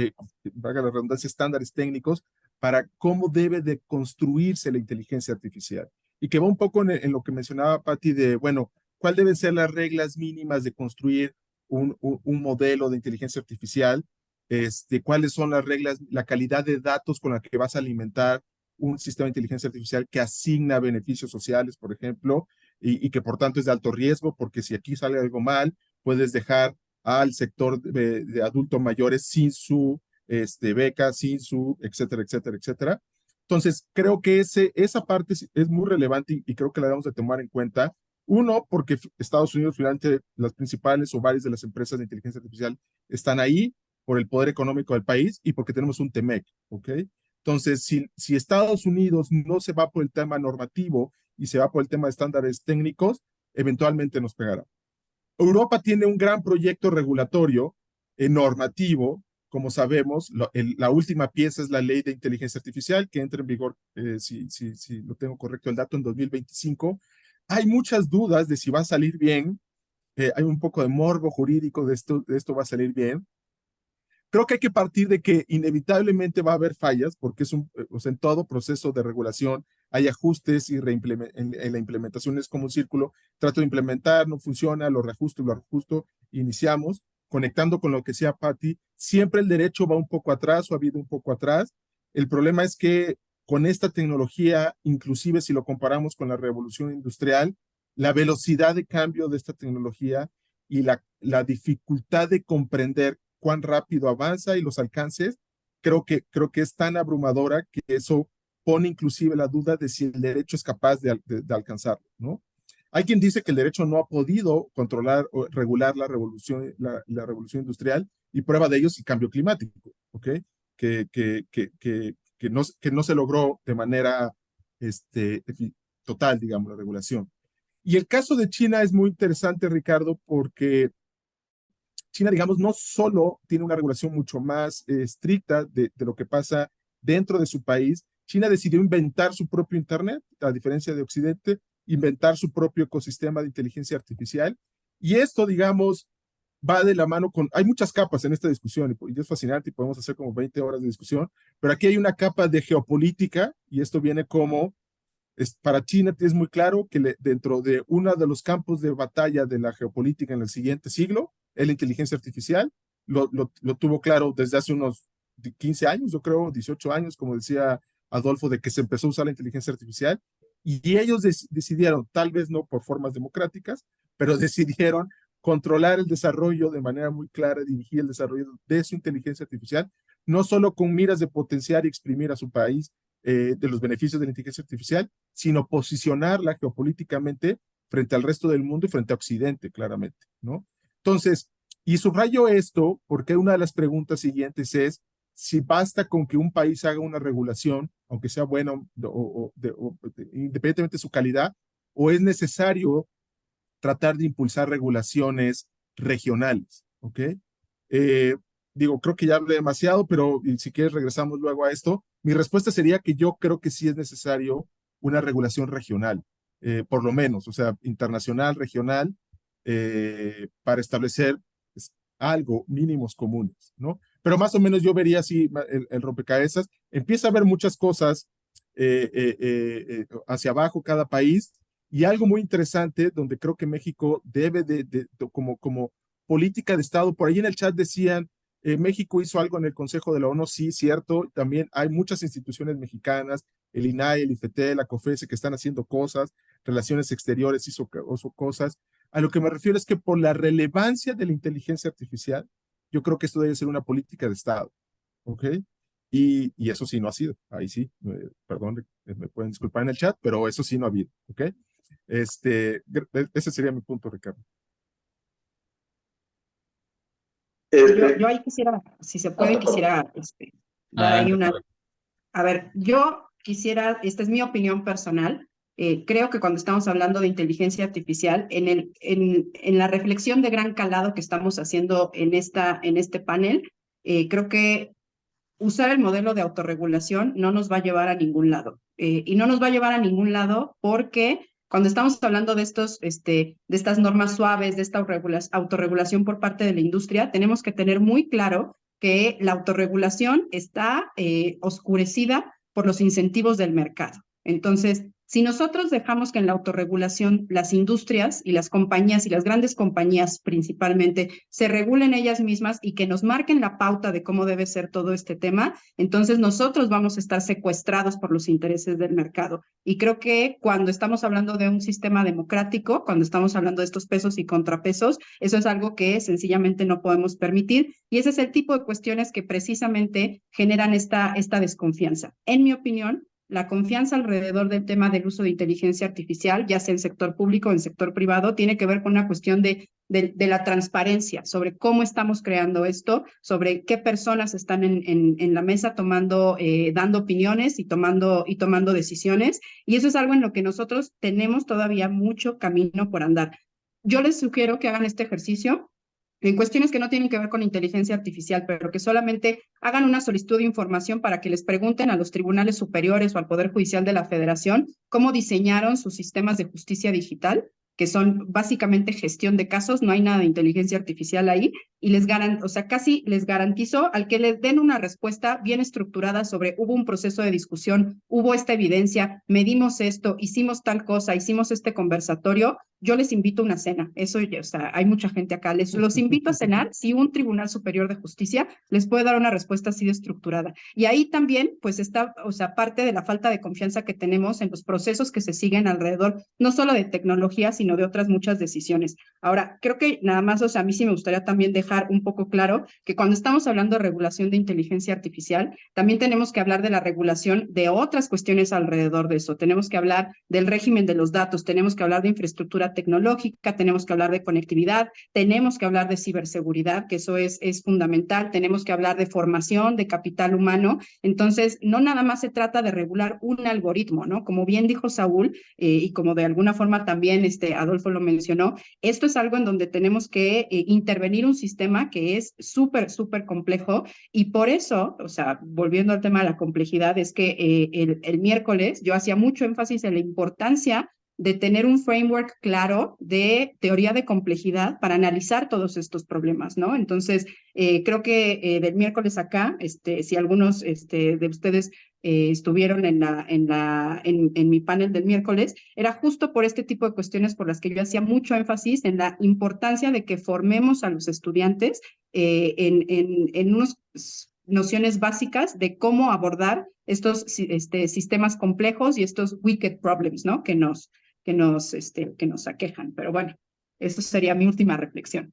valga la redundancia, estándares técnicos para cómo debe de construirse la inteligencia artificial. Y que va un poco en lo que mencionaba Patti de, bueno, ¿cuál deben ser las reglas mínimas de construir un modelo de inteligencia artificial? ¿Cuáles son las reglas, la calidad de datos con la que vas a alimentar un sistema de inteligencia artificial que asigna beneficios sociales, por ejemplo, y que por tanto es de alto riesgo, porque si aquí sale algo mal, puedes dejar al sector de adultos mayores sin su beca, sin su, etcétera, etcétera, etcétera. Entonces, creo que esa parte es muy relevante y creo que la debemos de tomar en cuenta. Uno, porque Estados Unidos, finalmente, las principales o varias de las empresas de inteligencia artificial están ahí por el poder económico del país y porque tenemos un TEMEC, ¿ok? Entonces, si Estados Unidos no se va por el tema normativo y se va por el tema de estándares técnicos, eventualmente nos pegará. Europa tiene un gran proyecto regulatorio normativo, como sabemos, la última pieza es la ley de inteligencia artificial que entra en vigor, si lo tengo correcto el dato, en 2025. Hay muchas dudas de si va a salir bien, hay un poco de morbo jurídico de esto va a salir bien. Creo que hay que partir de que inevitablemente va a haber fallas, porque o sea, en todo proceso de regulación hay ajustes y en la implementación es como un círculo. Trato de implementar, no funciona, lo reajusto, iniciamos, conectando con lo que decía Patti. Siempre el derecho va un poco atrás o ha habido un poco atrás. El problema es que con esta tecnología, inclusive si lo comparamos con la revolución industrial, la velocidad de cambio de esta tecnología y la dificultad de comprender cuán rápido avanza y los alcances, creo que es tan abrumadora que eso pone inclusive la duda de si el derecho es capaz de alcanzarlo, ¿no? Hay quien dice que el derecho no ha podido controlar o regular la revolución industrial y prueba de ello es el cambio climático, ¿ok? Que no se logró de manera total, digamos, la regulación. Y el caso de China es muy interesante, Ricardo, porque China, digamos, no solo tiene una regulación mucho más estricta de lo que pasa dentro de su país, China decidió inventar su propio Internet, a diferencia de Occidente, inventar su propio ecosistema de inteligencia artificial. Y esto, digamos, va de la mano con, hay muchas capas en esta discusión y es fascinante y podemos hacer como 20 horas de discusión, pero aquí hay una capa de geopolítica y esto viene como para China es muy claro que dentro de uno de los campos de batalla de la geopolítica en el siguiente siglo es la inteligencia artificial. Lo tuvo claro desde hace unos 15 años, yo creo, 18 años, como decía Adolfo, de que se empezó a usar la inteligencia artificial. Y ellos decidieron, tal vez no por formas democráticas, pero decidieron controlar el desarrollo de manera muy clara, dirigir el desarrollo de su inteligencia artificial, no solo con miras de potenciar y exprimir a su país, de los beneficios de la inteligencia artificial, sino posicionarla geopolíticamente frente al resto del mundo y frente a Occidente, claramente, ¿no? Entonces, y subrayo esto porque una de las preguntas siguientes es si basta con que un país haga una regulación, aunque sea buena independientemente de su calidad, o es necesario tratar de impulsar regulaciones regionales, ¿ok? Eh, Digo, creo que ya hablé demasiado, pero si quieres regresamos luego a esto. Mi respuesta sería que yo creo que sí es necesario una regulación regional, por lo menos, o sea, internacional, regional, para establecer pues, algo, mínimos comunes, ¿no? Pero más o menos yo vería así el rompecabezas. Empieza a haber muchas cosas hacia abajo cada país y algo muy interesante donde creo que México debe como política de Estado, por ahí en el chat decían, México hizo algo en el Consejo de la ONU, sí, cierto, también hay muchas instituciones mexicanas, el INAI, el IFETEL, la COFESE, que están haciendo cosas, Relaciones Exteriores hizo cosas. A lo que me refiero es que por la relevancia de la inteligencia artificial, yo creo que esto debe ser una política de Estado, ¿ok? Y eso sí no ha sido, ahí sí, perdón, me pueden disculpar en el chat, pero eso sí no ha habido, ¿ok? Ese sería mi punto, Ricardo. Yo ahí quisiera, si se puede, quisiera dar ahí Adelante. una... A ver, yo quisiera, esta es mi opinión personal, creo que cuando estamos hablando de inteligencia artificial, en la reflexión de gran calado que estamos haciendo en este panel, creo que usar el modelo de autorregulación no nos va a llevar a ningún lado. Y no nos va a llevar a ningún lado porque cuando estamos hablando de estas normas suaves, de esta autorregulación por parte de la industria, tenemos que tener muy claro que la autorregulación está oscurecida por los incentivos del mercado. Entonces, si nosotros dejamos que en la autorregulación las industrias y las compañías y las grandes compañías principalmente se regulen ellas mismas y que nos marquen la pauta de cómo debe ser todo este tema, entonces nosotros vamos a estar secuestrados por los intereses del mercado. Y creo que cuando estamos hablando de un sistema democrático, cuando estamos hablando de estos pesos y contrapesos, eso es algo que sencillamente no podemos permitir. Y ese es el tipo de cuestiones que precisamente generan esta desconfianza. En mi opinión, la confianza alrededor del tema del uso de inteligencia artificial, ya sea en sector público o en sector privado, tiene que ver con una cuestión de la transparencia, sobre cómo estamos creando esto, sobre qué personas están en la mesa tomando, dando opiniones y tomando decisiones. Y eso es algo en lo que nosotros tenemos todavía mucho camino por andar. Yo les sugiero que hagan este ejercicio en cuestiones que no tienen que ver con inteligencia artificial, pero que solamente hagan una solicitud de información para que les pregunten a los tribunales superiores o al Poder Judicial de la Federación cómo diseñaron sus sistemas de justicia digital, que son básicamente gestión de casos, no hay nada de inteligencia artificial ahí, y o sea, casi les garantizo al que les den una respuesta bien estructurada sobre hubo un proceso de discusión, hubo esta evidencia, medimos esto, hicimos tal cosa, hicimos este conversatorio, yo les invito a una cena. Eso, o sea, hay mucha gente acá. Los invito a cenar si un Tribunal Superior de Justicia les puede dar una respuesta así de estructurada. Y ahí también, pues está, o sea, parte de la falta de confianza que tenemos en los procesos que se siguen alrededor, no solo de tecnología, sino de otras muchas decisiones. Ahora, creo que nada más, o sea, a mí sí me gustaría también dejar un poco claro que cuando estamos hablando de regulación de inteligencia artificial, también tenemos que hablar de la regulación de otras cuestiones alrededor de eso. Tenemos que hablar del régimen de los datos, tenemos que hablar de infraestructura tecnológica, tenemos que hablar de conectividad, tenemos que hablar de ciberseguridad, que eso es fundamental, tenemos que hablar de formación, de capital humano. Entonces, no nada más se trata de regular un algoritmo, ¿no? Como bien dijo Saúl, y como de alguna forma también Adolfo lo mencionó, esto es algo en donde tenemos que intervenir un sistema que es súper, súper complejo y por eso, o sea, volviendo al tema de la complejidad, es que el miércoles yo hacía mucho énfasis en la importancia de tener un framework claro de teoría de complejidad para analizar todos estos problemas, ¿no? Entonces, creo que del miércoles acá, si algunos de ustedes estuvieron en mi panel del miércoles, era justo por este tipo de cuestiones por las que yo hacía mucho énfasis en la importancia de que formemos a los estudiantes en unos nociones básicas de cómo abordar estos sistemas complejos y estos wicked problems, ¿no? Que nos aquejan. Pero bueno, eso sería mi última reflexión.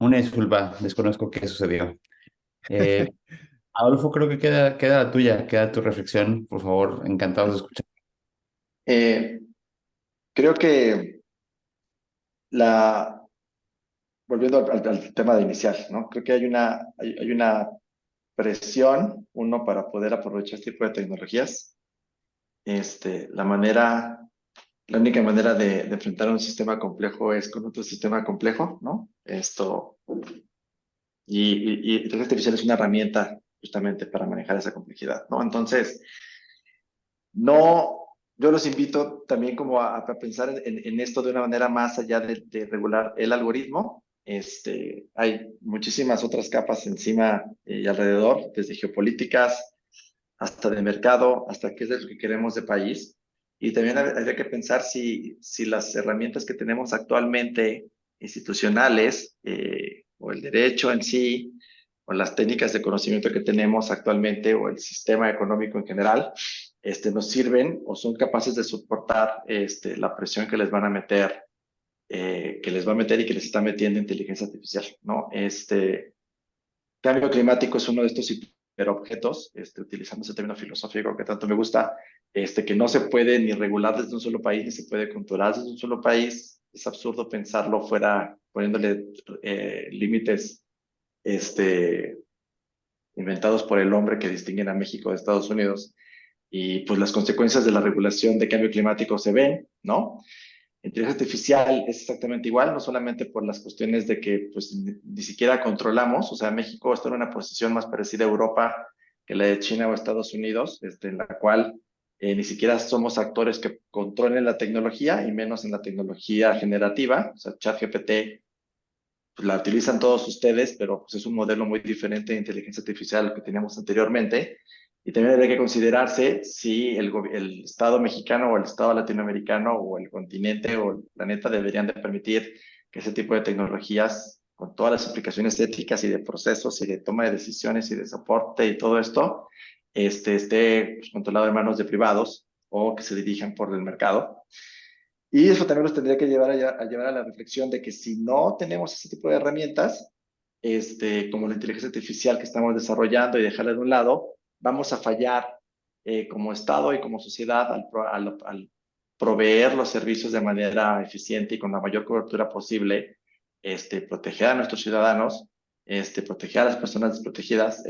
Una disculpa, desconozco qué sucedió. Eh, Adolfo, creo que queda la tuya, queda tu reflexión, por favor, encantados de escuchar. Eh, Creo que la, volviendo al tema de inicial, ¿no? Creo que hay una presión, uno, para poder aprovechar este tipo de tecnologías. La única manera de enfrentar un sistema complejo es con otro sistema complejo, ¿no? Y inteligencia artificial es una herramienta justamente para manejar esa complejidad, ¿no? Entonces, no, yo los invito también como a pensar en esto de una manera más allá de regular el algoritmo. Hay muchísimas otras capas encima y alrededor, desde geopolíticas hasta de mercado, hasta qué es lo que queremos de país. Y también habría que pensar si las herramientas que tenemos actualmente, institucionales, o el derecho en sí, o las técnicas de conocimiento que tenemos actualmente, o el sistema económico en general, nos sirven o son capaces de soportar la presión que les van a meter, que les va a meter y que les está metiendo inteligencia artificial, ¿no? Cambio climático es uno de estos hiperobjetos, utilizando ese término filosófico que tanto me gusta, que no se puede ni regular desde un solo país, ni se puede controlar desde un solo país. Es absurdo pensarlo fuera, poniéndole límites inventados por el hombre que distinguen a México de Estados Unidos. Y pues las consecuencias de la regulación de cambio climático se ven, ¿no? Inteligencia artificial es exactamente igual, no solamente por las cuestiones de que pues ni siquiera controlamos, o sea, México está en una posición más parecida a Europa que la de China o Estados Unidos, en la cual ni siquiera somos actores que controlen la tecnología y menos en la tecnología generativa, o sea, ChatGPT pues, la utilizan todos ustedes, pero pues, es un modelo muy diferente de inteligencia artificial al que teníamos anteriormente. Y también habría que considerarse si el Estado mexicano o el Estado latinoamericano o el continente o el planeta deberían de permitir que ese tipo de tecnologías, con todas las implicaciones éticas y de procesos y de toma de decisiones y de soporte y todo esto, esté pues, controlado en manos de privados o que se dirijan por el mercado. Y eso también nos tendría que llevar a llevar a la reflexión de que si no tenemos ese tipo de herramientas, como la inteligencia artificial que estamos desarrollando y dejarla de un lado, vamos a fallar como Estado y como sociedad al proveer los servicios de manera eficiente y con la mayor cobertura posible, proteger a nuestros ciudadanos, proteger a las personas desprotegidas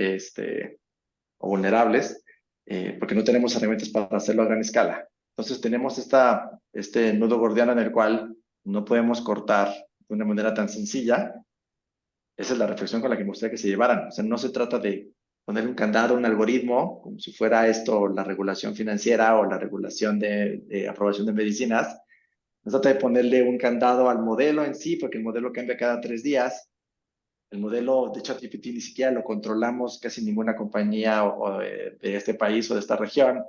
o vulnerables, porque no tenemos herramientas para hacerlo a gran escala. Entonces tenemos este nudo gordiano en el cual no podemos cortar de una manera tan sencilla. Esa es la reflexión con la que me gustaría que se llevaran. O sea, no se trata de poner un candado, un algoritmo, como si fuera esto la regulación financiera o la regulación de aprobación de medicinas. No se trata de ponerle un candado al modelo en sí, porque el modelo cambia cada 3 días. El modelo de ChatGPT ni siquiera lo controlamos casi ninguna compañía de este país o de esta región.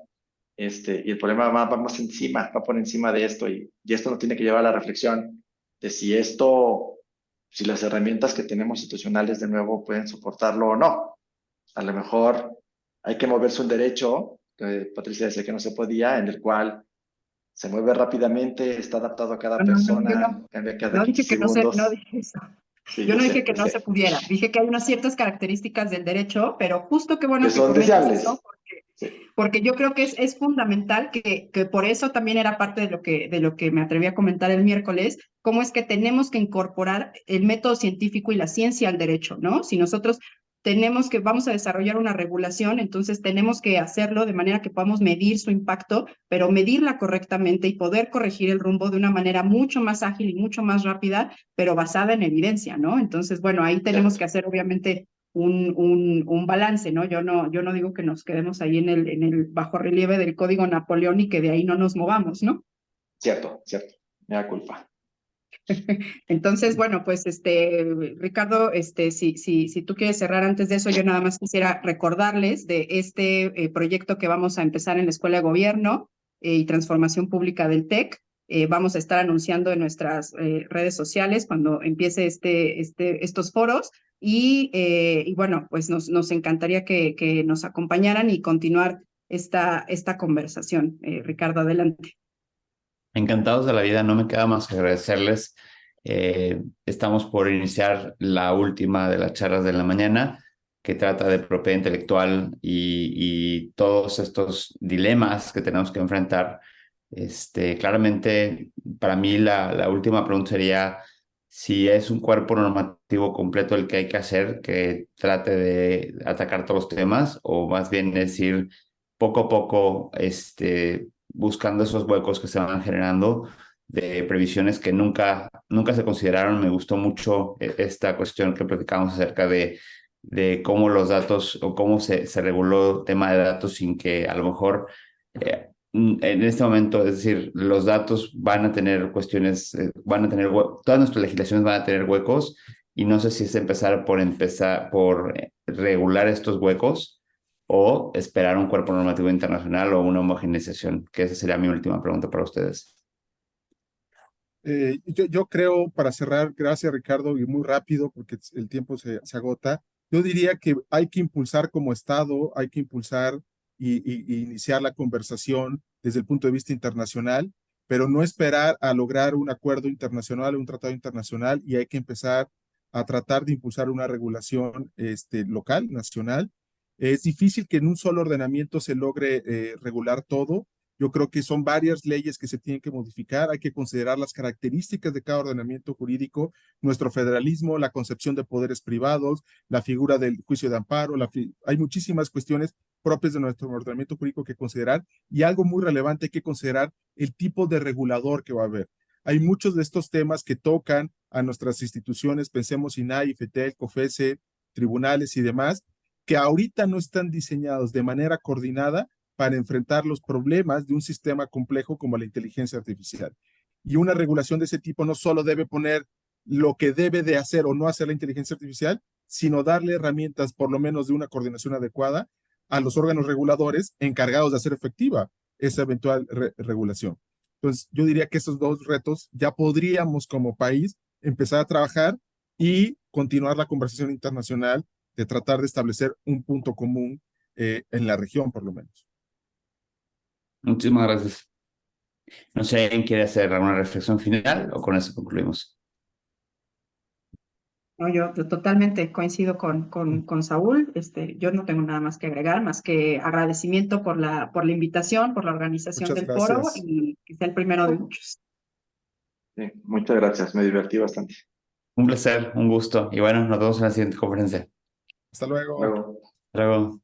Y el problema va más encima, va por encima de esto y esto nos tiene que llevar a la reflexión de si las herramientas que tenemos institucionales de nuevo pueden soportarlo o no. A lo mejor hay que moverse un derecho, que Patricia decía que no se podía, en el cual se mueve rápidamente, está adaptado a cada No, no, yo persona, no, cambia cada no 15 dije que no segundos. dije eso. Sí, Yo yo no dije sé, que yo no se sé. pudiera, dije que hay unas ciertas características del derecho, pero justo qué Que bueno que son comentas eso, deseables. Sí, porque yo creo que es fundamental que por eso también era parte de lo que me atreví a comentar el miércoles, cómo es que tenemos que incorporar el método científico y la ciencia al derecho, ¿no? Si nosotros vamos a desarrollar una regulación, entonces tenemos que hacerlo de manera que podamos medir su impacto, pero medirla correctamente y poder corregir el rumbo de una manera mucho más ágil y mucho más rápida, pero basada en evidencia, ¿no? Entonces, bueno, ahí tenemos cierto, que hacer obviamente un balance, ¿no? Yo no digo que nos quedemos ahí en el bajo relieve del código Napoleón y que de ahí no nos movamos, ¿no? cierto, cierto. Me da culpa. Entonces, bueno, pues Ricardo, si tú quieres cerrar antes de eso, yo nada más quisiera recordarles de este proyecto que vamos a empezar en la Escuela de Gobierno y Transformación Pública del TEC. Vamos a estar anunciando en nuestras redes sociales cuando empiece estos foros y bueno, pues nos encantaría que nos acompañaran y continuar esta conversación. Ricardo, adelante. Encantados de la vida, no me queda más que agradecerles Estamos por iniciar la última de las charlas de la mañana, que trata de propiedad intelectual y todos estos dilemas que tenemos que enfrentar. Claramente, para mí la última pregunta sería si es un cuerpo normativo completo el que hay que hacer, que trate de atacar todos los temas, o más bien decir poco a poco, buscando esos huecos que se van generando de previsiones que nunca se consideraron. Me gustó mucho esta cuestión que platicamos acerca de cómo los datos o cómo se reguló el tema de datos sin que a lo mejor en este momento, es decir, los datos van a tener cuestiones, todas nuestras legislaciones van a tener huecos, y no sé si es empezar por regular estos huecos o esperar un cuerpo normativo internacional o una homogeneización, que esa sería mi última pregunta para ustedes. Yo creo, para cerrar, gracias Ricardo, y muy rápido porque el tiempo se agota, yo diría que hay que impulsar como Estado, hay que impulsar y iniciar la conversación desde el punto de vista internacional, pero no esperar a lograr un acuerdo internacional, un tratado internacional, y hay que empezar a tratar de impulsar una regulación local, nacional. Es difícil que en un solo ordenamiento se logre regular todo. Yo creo que son varias leyes que se tienen que modificar. Hay que considerar las características de cada ordenamiento jurídico, nuestro federalismo, la concepción de poderes privados, la figura del juicio de amparo. Hay muchísimas cuestiones propias de nuestro ordenamiento jurídico que considerar, y algo muy relevante, hay que considerar el tipo de regulador que va a haber. Hay muchos de estos temas que tocan a nuestras instituciones, pensemos INAI, FETEL, COFECE, tribunales y demás, que ahorita no están diseñados de manera coordinada para enfrentar los problemas de un sistema complejo como la inteligencia artificial. Y una regulación de ese tipo no solo debe poner lo que debe de hacer o no hacer la inteligencia artificial, sino darle herramientas, por lo menos de una coordinación adecuada, a los órganos reguladores encargados de hacer efectiva esa eventual regulación. Entonces, yo diría que esos dos retos ya podríamos como país empezar a trabajar y continuar la conversación internacional de tratar de establecer un punto común en la región, por lo menos. Muchísimas gracias. No sé, ¿quién quiere hacer alguna reflexión final o con eso concluimos? No, yo totalmente coincido con Saúl. Yo no tengo nada más que agregar, más que agradecimiento por la invitación, por la organización Muchas del foro, gracias. y que sea el primero de muchos. Sí, muchas gracias, me divertí bastante. Un placer, un gusto. Y bueno, nos vemos en la siguiente conferencia. Hasta luego. Luego. Hasta luego.